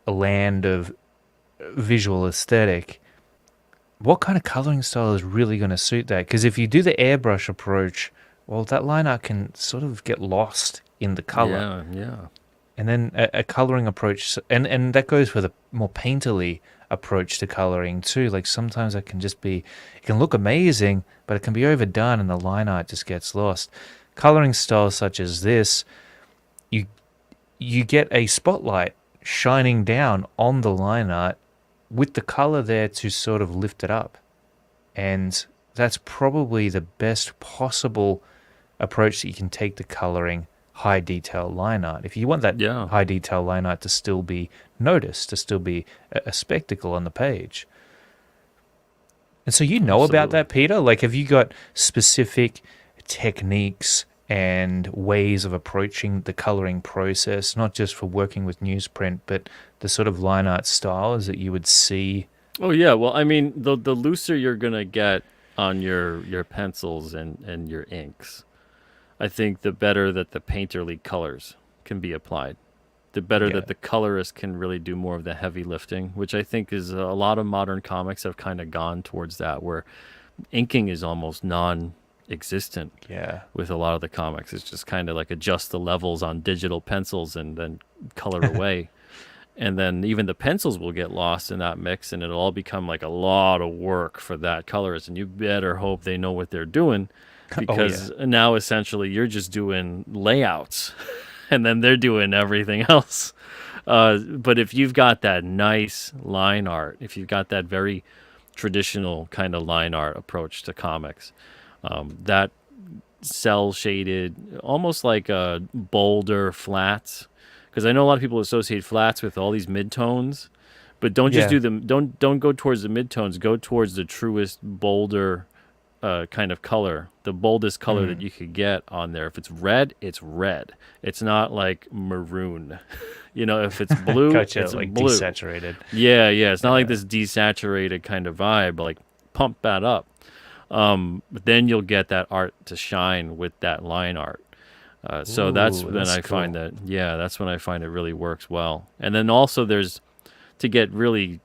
a land of visual aesthetic. What kind of coloring style is really going to suit that? Because if you do the airbrush approach, well, that line art can sort of get lost in the color. Yeah, yeah. And then a coloring approach, and that goes for the more painterly approach to coloring too. Like sometimes it can look amazing, but it can be overdone and the line art just gets lost. Coloring styles such as this, you you get a spotlight shining down on the line art with the color there to sort of lift it up. And that's probably the best possible approach that you can take to coloring high detail line art. If you want that Yeah. high detail line art to still be noticed, to still be a spectacle on the page. And so you know about Absolutely. that, Peter? Like, have you got specific techniques and ways of approaching the coloring process, not just for working with newsprint, but the sort of line art styles that you would see? Oh yeah. Well, I mean, the looser you're gonna get on your pencils and your inks, I think the better that the painterly colors can be applied. The better Yeah. that the colorist can really do more of the heavy lifting, which I think is a lot of modern comics have kind of gone towards that, where inking is almost non-existent Yeah. with a lot of the comics. It's just kind of like adjust the levels on digital pencils and then color away. And then even the pencils will get lost in that mix, and it'll all become like a lot of work for that colorist. And you better hope they know what they're doing, Oh, yeah. because now essentially you're just doing layouts and then they're doing everything else. But if you've got that nice line art, if you've got that very traditional kind of line art approach to comics, that cell shaded, almost like bolder flats, because I know a lot of people associate flats with all these midtones, but don't just Yeah. do them. Don't go towards the midtones. Go towards the truest bolder kind of color, the boldest color that Mm. you could get on there. If it's red, it's red. It's not like maroon. If it's blue, Gotcha. it's Like blue. desaturated. Yeah, yeah. It's not like Yeah. this desaturated kind of vibe. Like pump that up. But then you'll get that art to shine with that line art. So that's Ooh, when that's I find cool. that, yeah, that's when I find it really works well. And then also there's, to get really,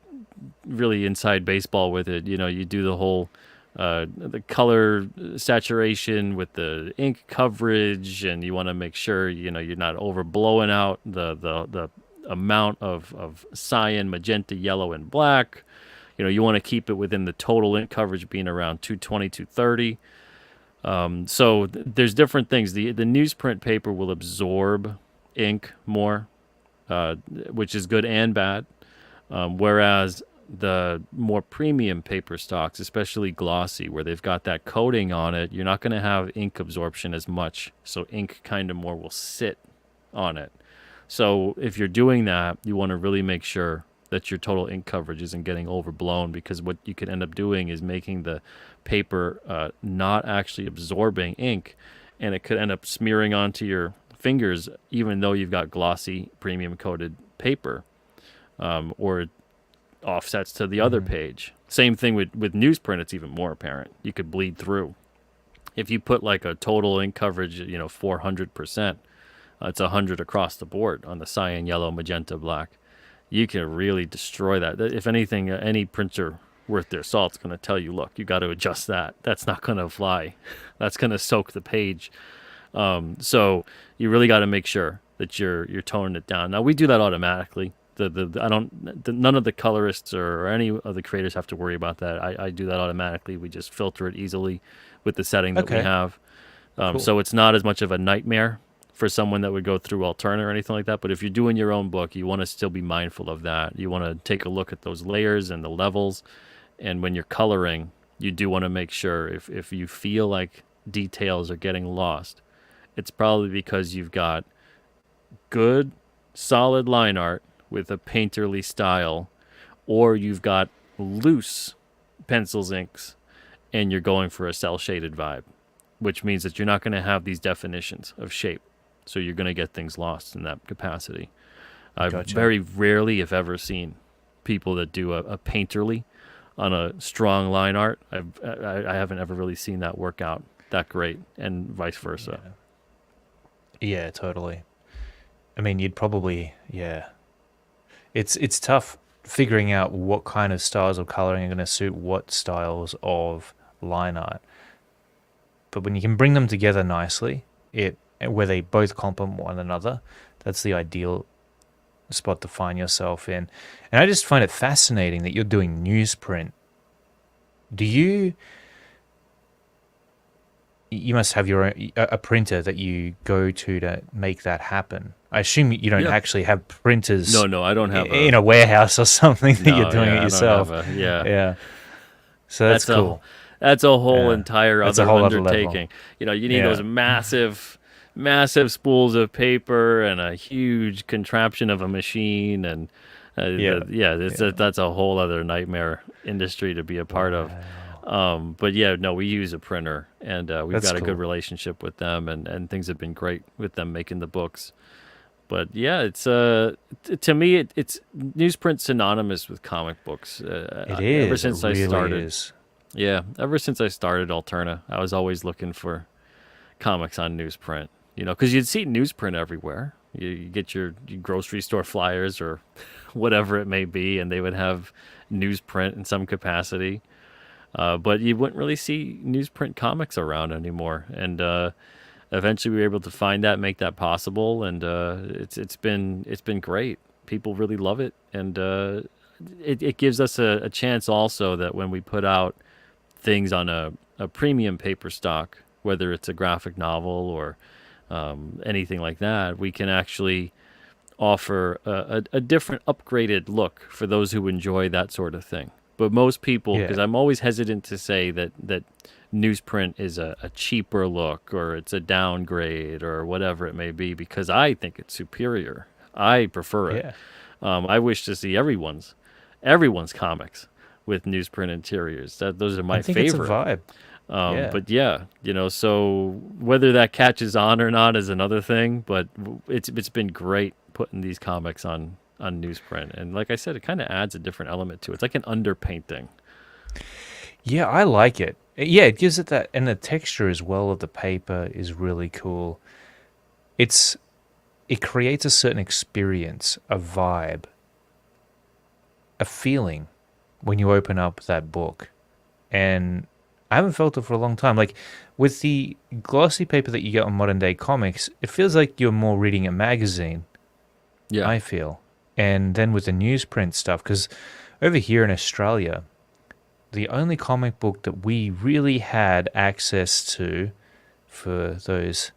really inside baseball with it, you do the whole the color saturation with the ink coverage, and you want to make sure you're not over blowing out the amount of cyan, magenta, yellow, and black. You want to keep it within the total ink coverage being around 220, 230. So there's different things. The newsprint paper will absorb ink more, which is good and bad. Whereas the more premium paper stocks, especially glossy, where they've got that coating on it, you're not going to have ink absorption as much. So ink kind of more will sit on it. So if you're doing that, you want to really make sure that your total ink coverage isn't getting overblown, because what you could end up doing is making the paper not actually absorbing ink, and it could end up smearing onto your fingers, even though you've got glossy premium coated paper, or offsets to the other page. Same thing with newsprint. It's even more apparent. You could bleed through. If you put like a total ink coverage, 400%, it's 100 across the board on the cyan, yellow, magenta, black. You can really destroy that. If anything, any printer worth their salt's going to tell you, look, you got to adjust that. That's not going to fly. That's going to soak the page. So you really got to make sure that you're toning it down. Now we do that automatically. None of the colorists or any of the creators have to worry about that. I do that automatically. We just filter it easily with the setting that we Okay. have. Cool. So it's not as much of a nightmare for someone that would go through Alterna or anything like that. But if you're doing your own book, you want to still be mindful of that. You want to take a look at those layers and the levels. And when you're coloring, you do want to make sure if you feel like details are getting lost, it's probably because you've got good, solid line art with a painterly style, or you've got loose pencils, inks, and you're going for a cel-shaded vibe, which means that you're not going to have these definitions of shape. So you're going to get things lost in that capacity. I've Gotcha. very rarely, if ever, seen people that do a painterly on a strong line art. I haven't ever really seen that work out that great, and vice versa. Yeah, totally. I mean, you'd probably, yeah. It's tough figuring out what kind of styles of coloring are going to suit what styles of line art. But when you can bring them together nicely, where they both complement one another, that's the ideal spot to find yourself in. And I just find it fascinating that you're doing newsprint. Do you must have your own, a printer that you go to make that happen. I assume you don't Yeah. actually have printers No, I don't have in a warehouse or something that you're doing it yourself. Yeah. Yeah. So that's cool. That's a whole Yeah. entire That's a other whole other level. undertaking. You need Yeah. those massive spools of paper and a huge contraption of a machine, and that's a whole other nightmare industry to be a part of. But yeah, no, we use a printer, and we've That's got a cool. good relationship with them, and things have been great with them making the books. But yeah, it's to me it's newsprint synonymous with comic books. It is. Ever since It really I started. is. Yeah, ever since I started Alterna, I was always looking for comics on newsprint. Because you'd see newsprint everywhere. You get your grocery store flyers or whatever it may be, and they would have newsprint in some capacity. But you wouldn't really see newsprint comics around anymore. And eventually, we were able to find that, make that possible, and it's been great. People really love it, and it gives us a chance also that when we put out things on a premium paper stock, whether it's a graphic novel or anything like that, we can actually offer a different upgraded look for those who enjoy that sort of thing. But most people, because I'm always hesitant to say that newsprint is a cheaper look or it's a downgrade or whatever it may be, because I think it's superior. I prefer it. I wish to see everyone's comics with newsprint interiors. Those are my I think favorite. it's a vibe. But yeah, so whether that catches on or not is another thing. But it's been great putting these comics on newsprint, and like I said, it kind of adds a different element to it. It's like an underpainting. Yeah, I like it. Yeah, it gives it that, and the texture as well of the paper is really cool. It creates a certain experience, a vibe, a feeling when you open up that book. And I haven't felt it for a long time. Like with the glossy paper that you get on modern day comics, it feels like you're more reading a magazine. Yeah. I feel. And then with the newsprint stuff, because over here in Australia, the only comic book that we really had access to for those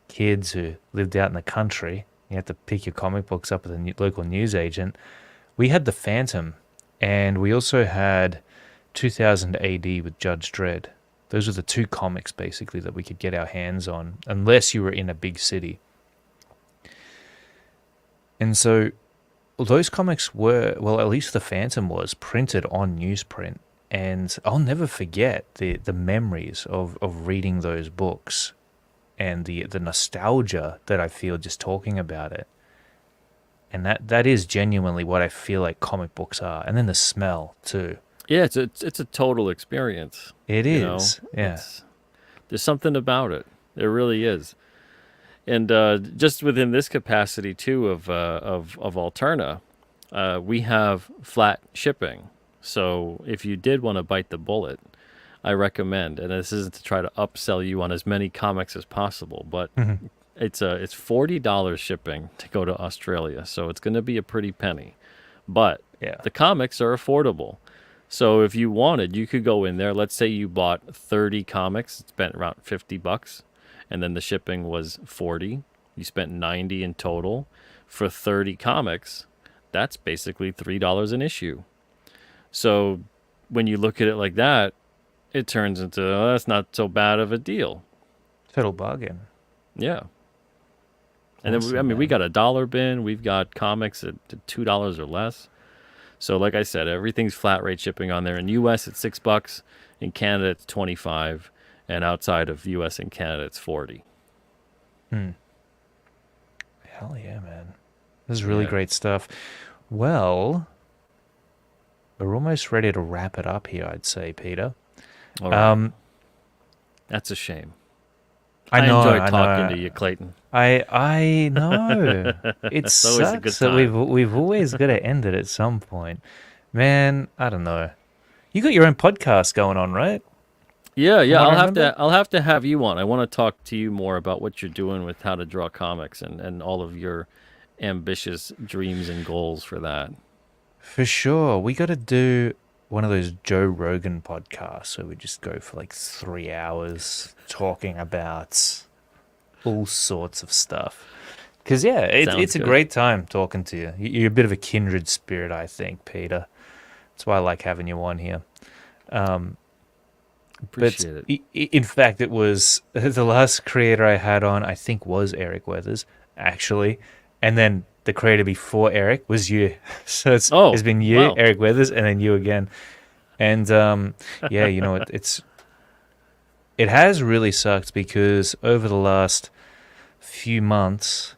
kids who lived out in the country, you had to pick your comic books up at the local newsagent, we had The Phantom, and we also had 2000 AD with Judge Dredd. Those were the two comics, basically, that we could get our hands on, unless you were in a big city. And so those comics were, well, at least the Phantom was printed on newsprint. And I'll never forget the memories of reading those books and the nostalgia that I feel just talking about it. And that is genuinely what I feel like comic books are. And then the smell too. Yeah, it's a total experience. It You know, is, yeah. it's there's something about it. There really is. And just within this capacity too of Alterna, we have flat shipping. So if you did want to bite the bullet, I recommend. And this isn't to try to upsell you on as many comics as possible, but Mhm. it's $40 shipping to go to Australia. So it's going to be a pretty penny, but Yeah. the comics are affordable. So if you wanted, you could go in there. Let's say you bought 30 comics, spent around $50, and then the shipping was 40. You spent 90 in total for 30 comics. That's basically $3 an issue. So when you look at it like that, it turns into, oh, that's not so bad of a deal. Total bargain. Yeah. And then, Awesome, we man. got a dollar bin. We've got comics at $2 or less. So like I said, everything's flat rate shipping on there. In US, it's $6. In Canada, it's 25. And outside of US and Canada, it's 40. Hmm. Hell yeah, man. This is really Yeah. great stuff. Well, we're almost ready to wrap it up here, I'd say, Peter. All right. Um, That's a shame. I know, enjoyed I talking know. to you, Clayton. I know. It It's always a good sucks that time. we've always got to end it at some point. Man, I don't know. You got your own podcast going on, right? Yeah, From yeah. what I I'll have remember? to. I'll have to have you on. I want to talk to you more about what you're doing with how to draw comics and all of your ambitious dreams and goals for that. For sure. We got to do one of those Joe Rogan podcasts, so we just go for like 3 hours talking about all sorts of stuff. Because, yeah, Sounds it's a good. great time talking to you. You're a bit of a kindred spirit, I think, Peter. That's why I like having you on here. Um, but Appreciate it. in fact, it was the last creator I had on, I think, was Eric Weathers, actually. And then the creator before Eric was you. So it's Oh, been you, wow. Eric Weathers, and then you again. And yeah, you know, it has really sucked because over the last few months,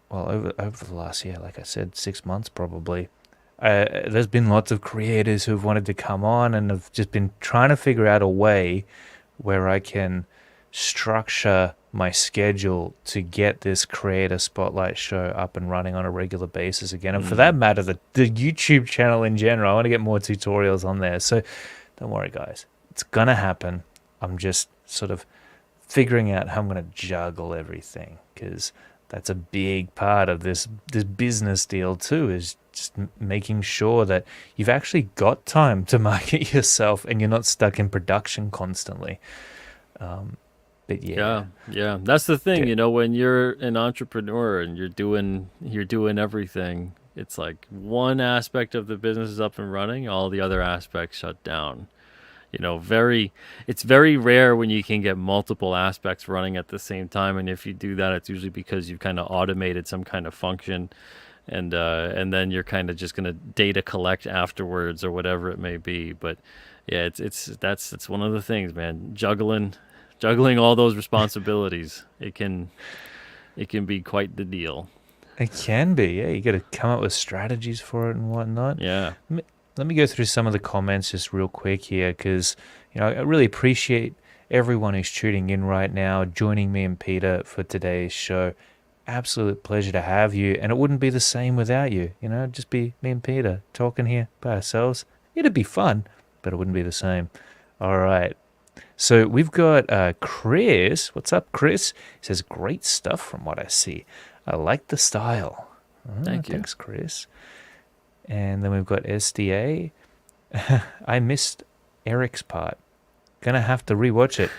well, over the last year, like I said, 6 months probably. There's been lots of creators who've wanted to come on and have just been trying to figure out a way where I can structure my schedule to get this creator spotlight show up and running on a regular basis again. And for that Mm. matter, the YouTube channel in general, I want to get more tutorials on there. So don't worry, guys. It's going to happen. I'm just sort of figuring out how I'm going to juggle everything because that's a big part of this business deal too, is just making sure that you've actually got time to market yourself and you're not stuck in production constantly. But yeah, Yeah, yeah. That's the thing, get, when you're an entrepreneur and you're doing everything, it's like one aspect of the business is up and running, all the other aspects shut down. It's very rare when you can get multiple aspects running at the same time, and if you do that, it's usually because you've kind of automated some kind of function, and then you're kind of just gonna data collect afterwards or whatever it may be. But yeah, it's one of the things, man. Juggling all those responsibilities, it can be quite the deal. it can be. Yeah, you got to come up with strategies for it and whatnot. Yeah. Let me go through some of the comments just real quick here because I really appreciate everyone who's tuning in right now, joining me and Peter for today's show. Absolute pleasure to have you, and it wouldn't be the same without you. It'd just be me and Peter talking here by ourselves. It'd be fun, but it wouldn't be the same. All right. So we've got Chris. What's up, Chris? He says, great stuff from what I see. I like the style. Thank you. Thanks, Chris. And then we've got SDA. I missed Eric's part. Gonna have to rewatch it.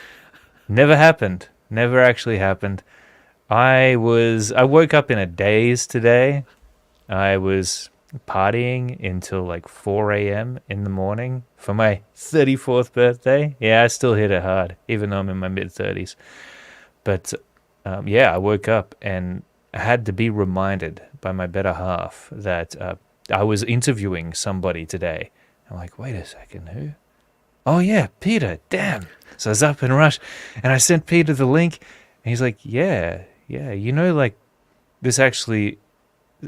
Never happened. Never actually happened. I woke up in a daze today. I was partying until like 4 a.m. in the morning for my 34th birthday. Yeah, I still hit it hard, even though I'm in my mid 30s. But yeah, I woke up and I had to be reminded by my better half that I was interviewing somebody today. I'm like, wait a second, who? Oh yeah, Peter. Damn. So I was up and rush, and I sent Peter the link, and he's like, yeah, like this actually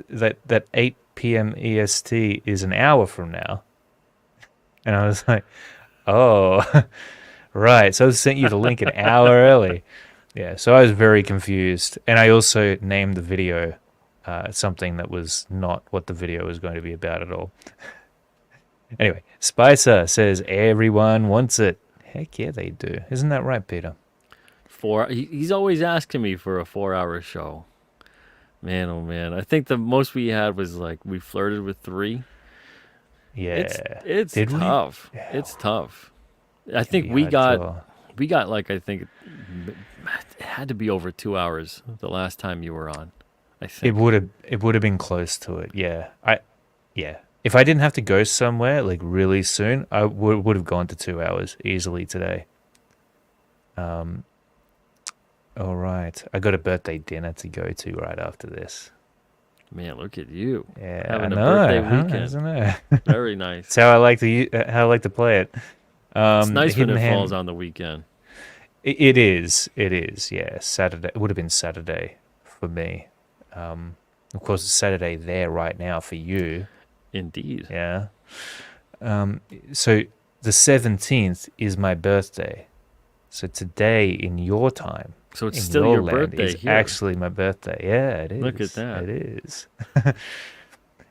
that 8 p.m. EST is an hour from now. And I was like, oh, right. So I sent you the link an hour early. Yeah, so I was very confused. And I also named the video something that was not what the video was going to be about at all. Anyway, Spicer says everyone wants it. Heck yeah, they do. Isn't that right, Peter? He's always asking me for a 4-hour show. Man, oh man. I think the most we had was like we flirted with 3. Yeah. It's Did we? tough. Yeah, It's tough. I can think be we got hardcore. we got like I think it had to be over 2 hours the last time you were on. I It think. would have been close to it. Yeah. Yeah. If I didn't have to go somewhere like really soon, I would have gone to 2 hours easily today. Um, all right. I got a birthday dinner to go to right after this. Man, look at you. Yeah, I Having a know, birthday huh? weekend. Isn't it? Very nice. It's how I like to play it. It's nice when Hidden it falls Hand. on the weekend. It is. It is. Yeah, Saturday. It would have been Saturday for me. Of course, it's Saturday there right now for you. Indeed. Yeah. So the 17th is my birthday. So today in your time, So it's in still your your land, birthday is here. actually my birthday. Yeah, it is. Look at that. It is.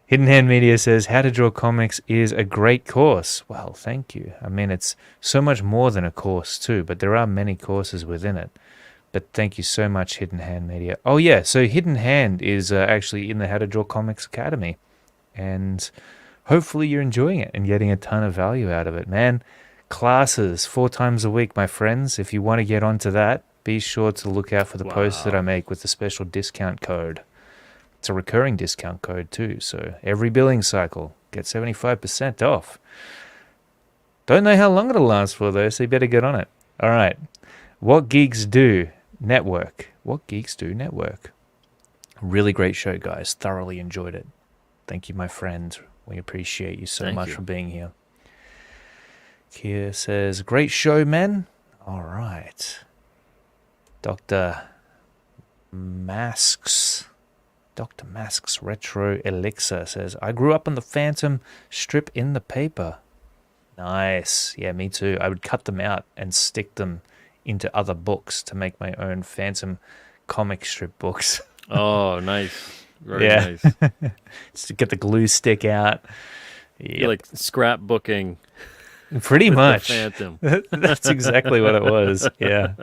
Hidden Hand Media says, How to Draw Comics is a great course. Well, thank you. I mean, it's so much more than a course, too, but there are many courses within it. But thank you so much, Hidden Hand Media. Oh, yeah, so Hidden Hand is actually in the How to Draw Comics Academy. And hopefully you're enjoying it and getting a ton of value out of it, man. Classes 4 times a week, my friends. If you want to get onto that, be sure to look out for the posts that I make with the special discount code. It's a recurring discount code too, so every billing cycle, get 75% off. Don't know how long it'll last for though, so you better get on it. All right. What Geeks Do Network. What Geeks Do Network. Really great show, guys. Thoroughly enjoyed it. Thank you, my friend. We appreciate you so much for being here. Kia says, Great show, man. All right. Dr. Masks Retro Elixir says, I grew up on the Phantom strip in the paper. Nice. Yeah, me too. I would cut them out and stick them into other books to make my own Phantom comic strip books. Oh, nice. Very nice. Just to get the glue stick out. You're like scrapbooking. Pretty with much. The Phantom. That's exactly what it was. Yeah.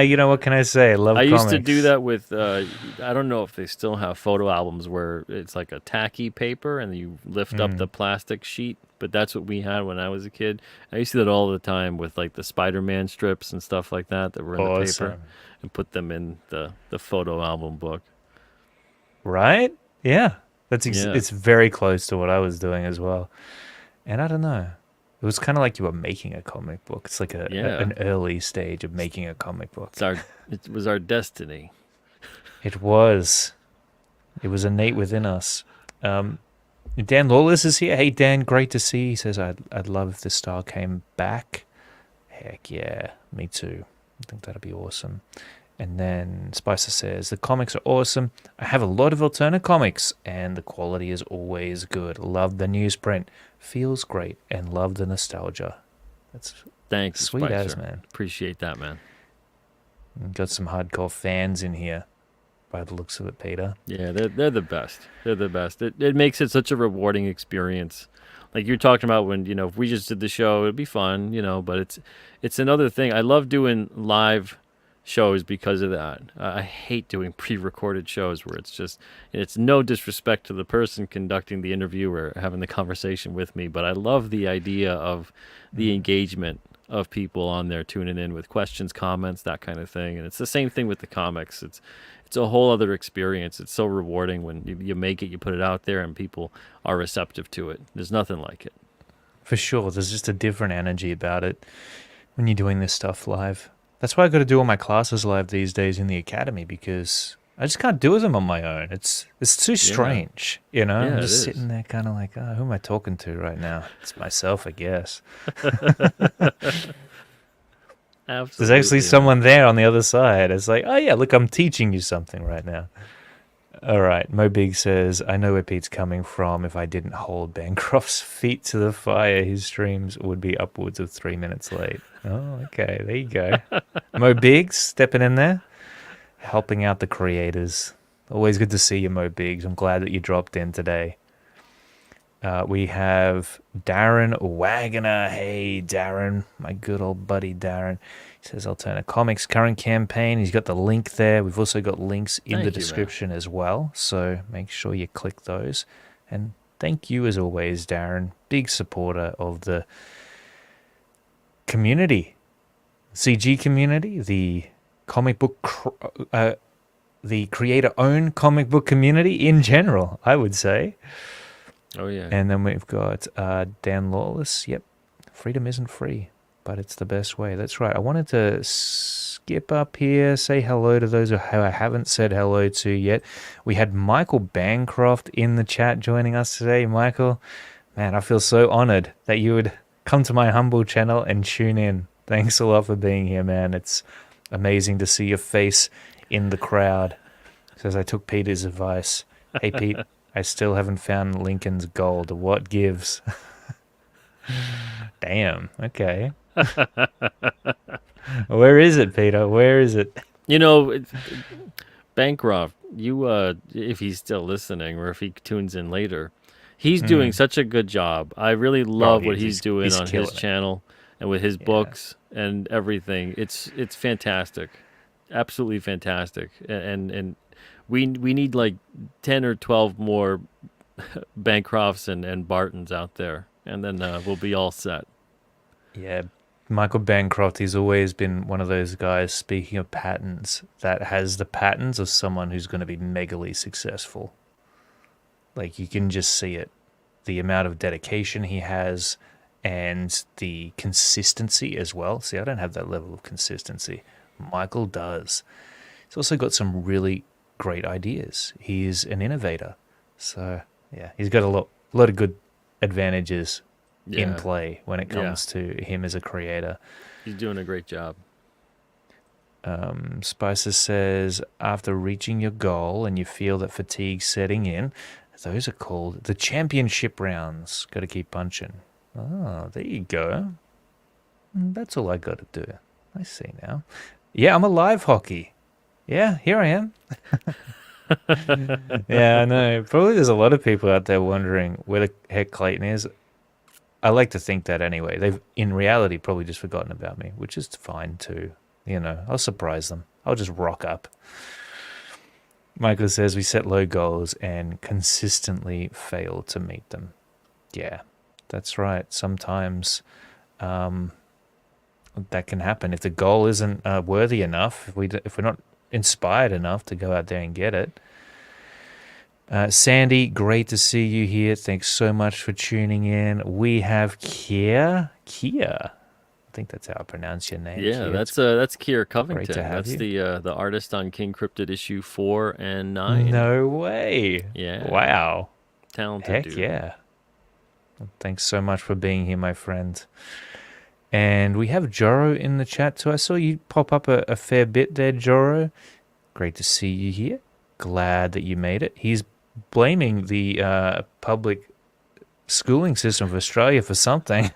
You know, what can I say? I love I comics. used to do that with, I don't know if they still have photo albums where it's like a tacky paper and you lift up the plastic sheet, but that's what we had when I was a kid. I used to do that all the time with like the Spider-Man strips and stuff like that were in the paper and put them in the photo album book. Right? Yeah. It's very close to what I was doing as well. And I don't know. It was kind of like you were making a comic book. It's like an early stage of making a comic book. It was our destiny. It was. It was innate within us. Dan Lawless is here. Hey, Dan, great to see you. He says, I'd love if the style came back. Heck yeah, me too. I think that'd be awesome. And then Spicer says, the comics are awesome. I have a lot of Alterna Comics, and the quality is always good. Love the newsprint. Feels great, and love the nostalgia. That's Thanks, sweet Spicer. as, man. Appreciate that, man. Got some hardcore fans in here, by the looks of it, Peter. Yeah, they're the best. They're the best. It makes it such a rewarding experience. Like you're talking about when, if we just did the show, it'd be fun, but it's another thing. I love doing live shows because of that. I hate doing pre-recorded shows where it's no disrespect to the person conducting the interview or having the conversation with me, but I love the idea of the engagement of people on there tuning in with questions, comments, that kind of thing. And it's the same thing with the comics. It's a whole other experience. It's so rewarding when you make it, you put it out there, and people are receptive to it. There's nothing like it. For sure. There's just a different energy about it when you're doing this stuff live. That's why I got to do all my classes live these days in the academy, because I just can't do them on my own. It's too Yeah. strange, you know. I'm Yeah, it just is. sitting there, kind of like, oh, who am I talking to right now? It's myself, I guess. There's actually Absolutely, man. someone there on the other side. It's like, oh yeah, look, I'm teaching you something right now. All right, Mo Big says, I know where Pete's coming from. If I didn't hold Bancroft's feet to the fire, his streams would be upwards of 3 minutes late. Oh, okay, there you go. Mo Biggs stepping in there, helping out the creators. Always good to see you, Mo Biggs. I'm glad that you dropped in today. We have Darren Wagoner. Hey, Darren, my good old buddy Darren. He says Alterna Comics current campaign. He's got the link there. We've also got links in the Thank you, man. description as well. So make sure you click those. And thank you as always, Darren. Big supporter of the community, CG community, the comic book, the creator-owned comic book community in general, I would say. Oh yeah. And then we've got Dan Lawless. Yep, freedom isn't free, but it's the best way. That's right. I wanted to skip up here, say hello to those who I haven't said hello to yet. We had Michael Bancroft in the chat joining us today. Michael, man, I feel so honored that you would come to my humble channel and tune in. Thanks a lot for being here, man. It's amazing to see your face in the crowd. Says I took Peter's advice. Hey, Pete. I still haven't found Lincoln's gold. What gives? Damn. Okay. Where is it, Peter? Where is it? You know, Bancroft, you if he's still listening or if he tunes in later, he's doing such a good job. I really Oh, love what he's doing he's on his killing it. channel and with his Yeah. books and everything. It's fantastic. Absolutely fantastic. And we need like 10 or 12 more Bancrofts and Bartons out there, and then we'll be all set. Yeah. Michael Bancroft, he's always been one of those guys, speaking of patterns, that has the patterns of someone who's going to be megally successful. Like, you can just see it. The amount of dedication he has and the consistency as well. See, I don't have that level of consistency. Michael does. He's also got some really great ideas. He is an innovator. So, yeah, he's got a lot of good advantages in Yeah, play when it yeah, comes to him as a creator. he's doing a great job. Spicer says, after reaching your goal and you feel that fatigue setting in, those are called the championship rounds. Got to keep punching. Oh, there you go. That's all I got to do. I see now. Yeah, I'm a live hockey. Yeah, here I am. Yeah, I know. Probably there's a lot of people out there wondering where the heck Clayton is. I like to think that anyway. They've, in reality, probably just forgotten about me, which is fine too. You know, I'll surprise them. I'll just rock up. Michael says we set low goals and consistently fail to meet them. Yeah, that's right. Sometimes that can happen if the goal isn't worthy enough. If we're not inspired enough to go out there and get it. Sandy, great to see you here. Thanks so much for tuning in. We have Kia. I think that's how I pronounce your name. Yeah, Kia. that's Kier Great to Covington. have That's you. the artist on King Cryptid issue 4 and 9. No way. Yeah, Wow. talented Heck dude. yeah. Thanks so much for being here, my friend. And we have Joro in the chat too. I saw you pop up a fair bit there, Joro. Great to see you here. Glad that you made it. He's blaming the public schooling system of Australia for something.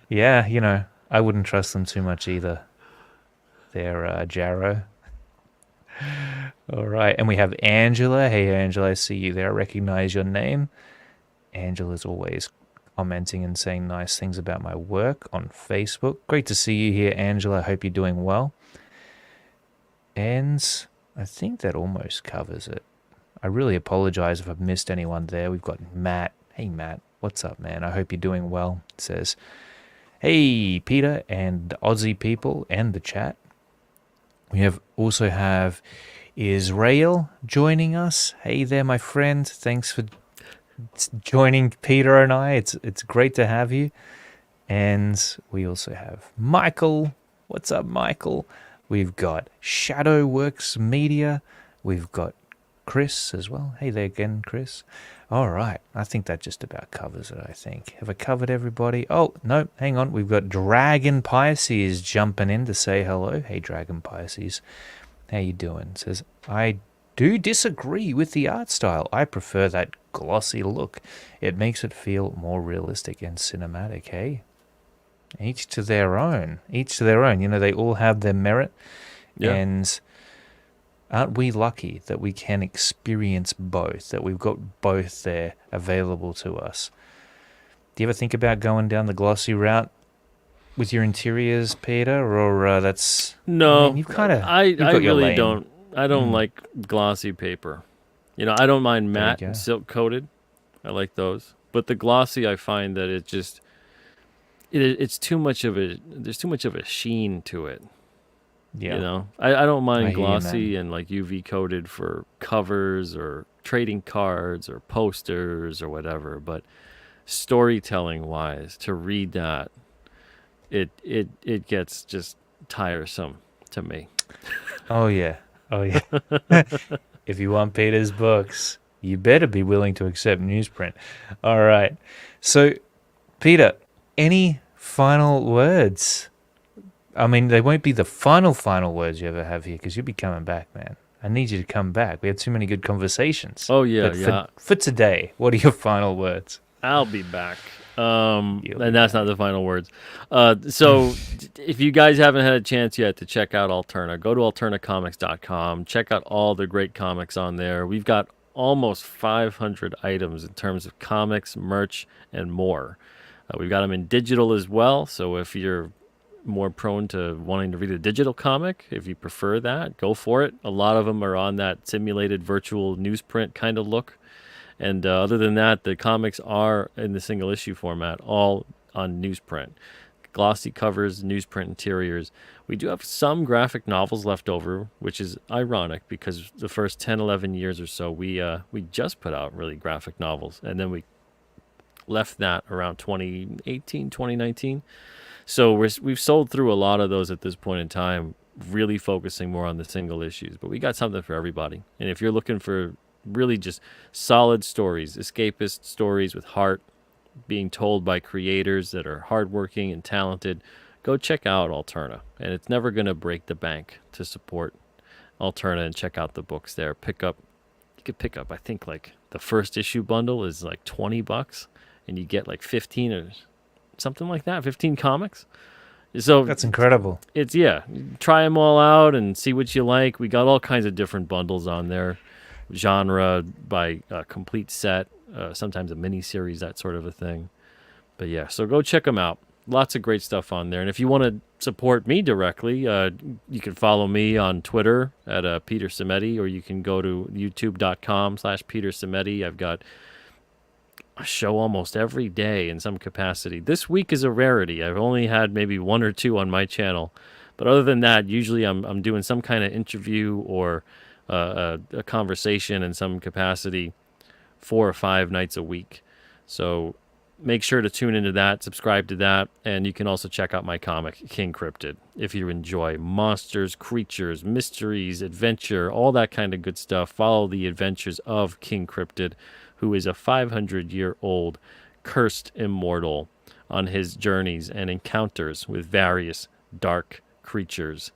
Yeah, you know, I wouldn't trust them too much either. They're Jaro. All right, and we have Angela. Hey, Angela, I see you there. I recognize your name. Angela's always commenting and saying nice things about my work on Facebook. Great to see you here, Angela. I hope you're doing well. And I think that almost covers it. I really apologize if I've missed anyone there. We've got Matt. Hey, Matt. What's up, man? I hope you're doing well. It says, hey, Peter and the Aussie people and the chat. We also have Israel joining us. Hey there, my friend. Thanks for joining Peter and I. It's great to have you. And we also have Michael. What's up, Michael? We've got Shadowworks Media. We've got Chris as well. Hey there again, Chris. All right. I think that just about covers it, I think. Have I covered everybody? Oh, no, hang on. We've got Dragon Pisces jumping in to say hello. Hey, Dragon Pisces. How you doing? Says, I do disagree with the art style. I prefer that glossy look. It makes it feel more realistic and cinematic, hey? Each to their own. Each to their own. You know, they all have their merit. Yeah. And aren't we lucky that we can experience both, that we've got both there available to us? Do you ever think about going down the glossy route with your interiors, Peter, or that's... No, I mean, you've kind of... I really don't. I don't like glossy paper. You know, I don't mind There you matte go. and silk coated. I like those. But the glossy, I find that it just... it's too much of a... There's too much of a sheen to it. Yeah. You know, I don't I mind hear you, glossy man. and like UV coated for covers or trading cards or posters or whatever, but storytelling wise, to read that, it gets just tiresome to me. Oh, yeah. Oh, yeah. If you want Peter's books, you better be willing to accept newsprint. All right. So, Peter, any final words? I mean, they won't be the final words you ever have here because you'll be coming back, man. I need you to come back. We had too many good conversations. Oh yeah, But yeah. For today, what are your final words? I'll be back. You'll be And that's not the final words. So if you guys haven't had a chance yet to check out Alterna, go to alternacomics.com. Check out all the great comics on there. We've got almost 500 items in terms of comics, merch, and more. We've got them in digital as well. So if you're more prone to wanting to read a digital comic, if you prefer that, go for it. A lot of them are on that simulated virtual newsprint kind of look. And other than that, the comics are in the single issue format, all on newsprint. Glossy covers, newsprint interiors. We do have some graphic novels left over, which is ironic because the first 10, 11 years or so, we just put out really graphic novels. And then we left that around 2018, 2019. So we've sold through a lot of those at this point in time, really focusing more on the single issues. But we got something for everybody. And if you're looking for really just solid stories, escapist stories with heart, being told by creators that are hardworking and talented, go check out Alterna. And it's never going to break the bank to support Alterna and check out the books there. You could pick up, I think, like the first issue bundle is like $20, and you get like 15 or something like that, 15 comics. So That's incredible. it's, yeah, try them all out and see what you like. We got all kinds of different bundles on there, genre by complete set, sometimes a mini series, that sort of a thing. But yeah, so go check them out. Lots of great stuff on there. And if you want to support me directly, you can follow me on Twitter at Peter Simeti, or you can go to youtube.com/Peter Simeti. I've got a show almost every day in some capacity. This week is a rarity. I've only had maybe one or two on my channel. But other than that, usually I'm doing some kind of interview or a conversation in some capacity 4 or 5 nights a week. So make sure to tune into that, subscribe to that, and you can also check out my comic, King Cryptid, if you enjoy monsters, creatures, mysteries, adventure, all that kind of good stuff. Follow the adventures of King Cryptid, who is a 500-year-old cursed immortal on his journeys and encounters with various dark creatures,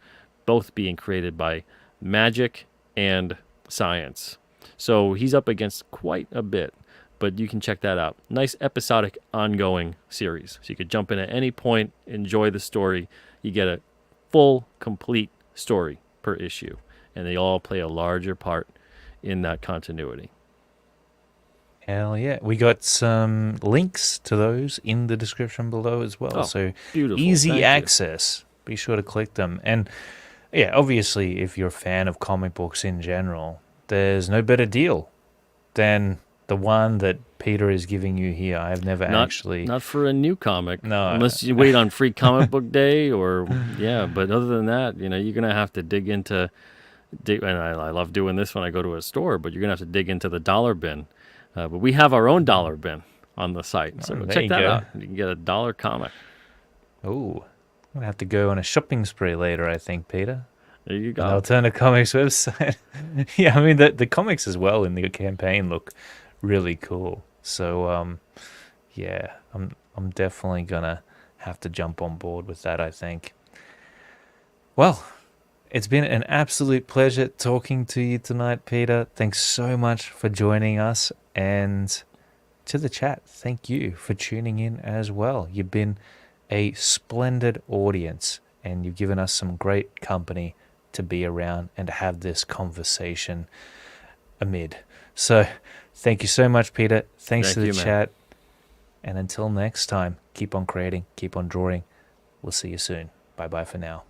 both being created by magic and science. So he's up against quite a bit, but you can check that out. Nice episodic ongoing series. So you could jump in at any point, enjoy the story. You get a full, complete story per issue, and they all play a larger part in that continuity. Hell yeah. We got some links to those in the description below as well. Oh, so beautiful. easy Thank you. access. Be sure to click them. And yeah, obviously, if you're a fan of comic books in general, there's no better deal than the one that Peter is giving you here. I've never actually... Not for a new comic. No. Unless you wait on free comic book day or, yeah. But other than that, you're going to have to dig into... And I love doing this when I go to a store, but you're going to have to dig into the dollar bin. But we have our own dollar bin on the site. So there check you that go. out. You can get a $1 comic. Oh, I'm going to have to go on a shopping spree later, I think, Peter. There you An go. Alterna Comics website. Yeah, I mean the comics as well in the campaign look really cool. So yeah, I'm definitely gonna have to jump on board with that, I think. Well, it's been an absolute pleasure talking to you tonight, Peter. Thanks so much for joining us. And to the chat, thank you for tuning in as well. You've been a splendid audience and you've given us some great company to be around and to have this conversation amid. So, thank you so much, Peter. Thanks Thank to the you, man. chat. And until next time, keep on creating, keep on drawing. We'll see you soon. Bye bye for now.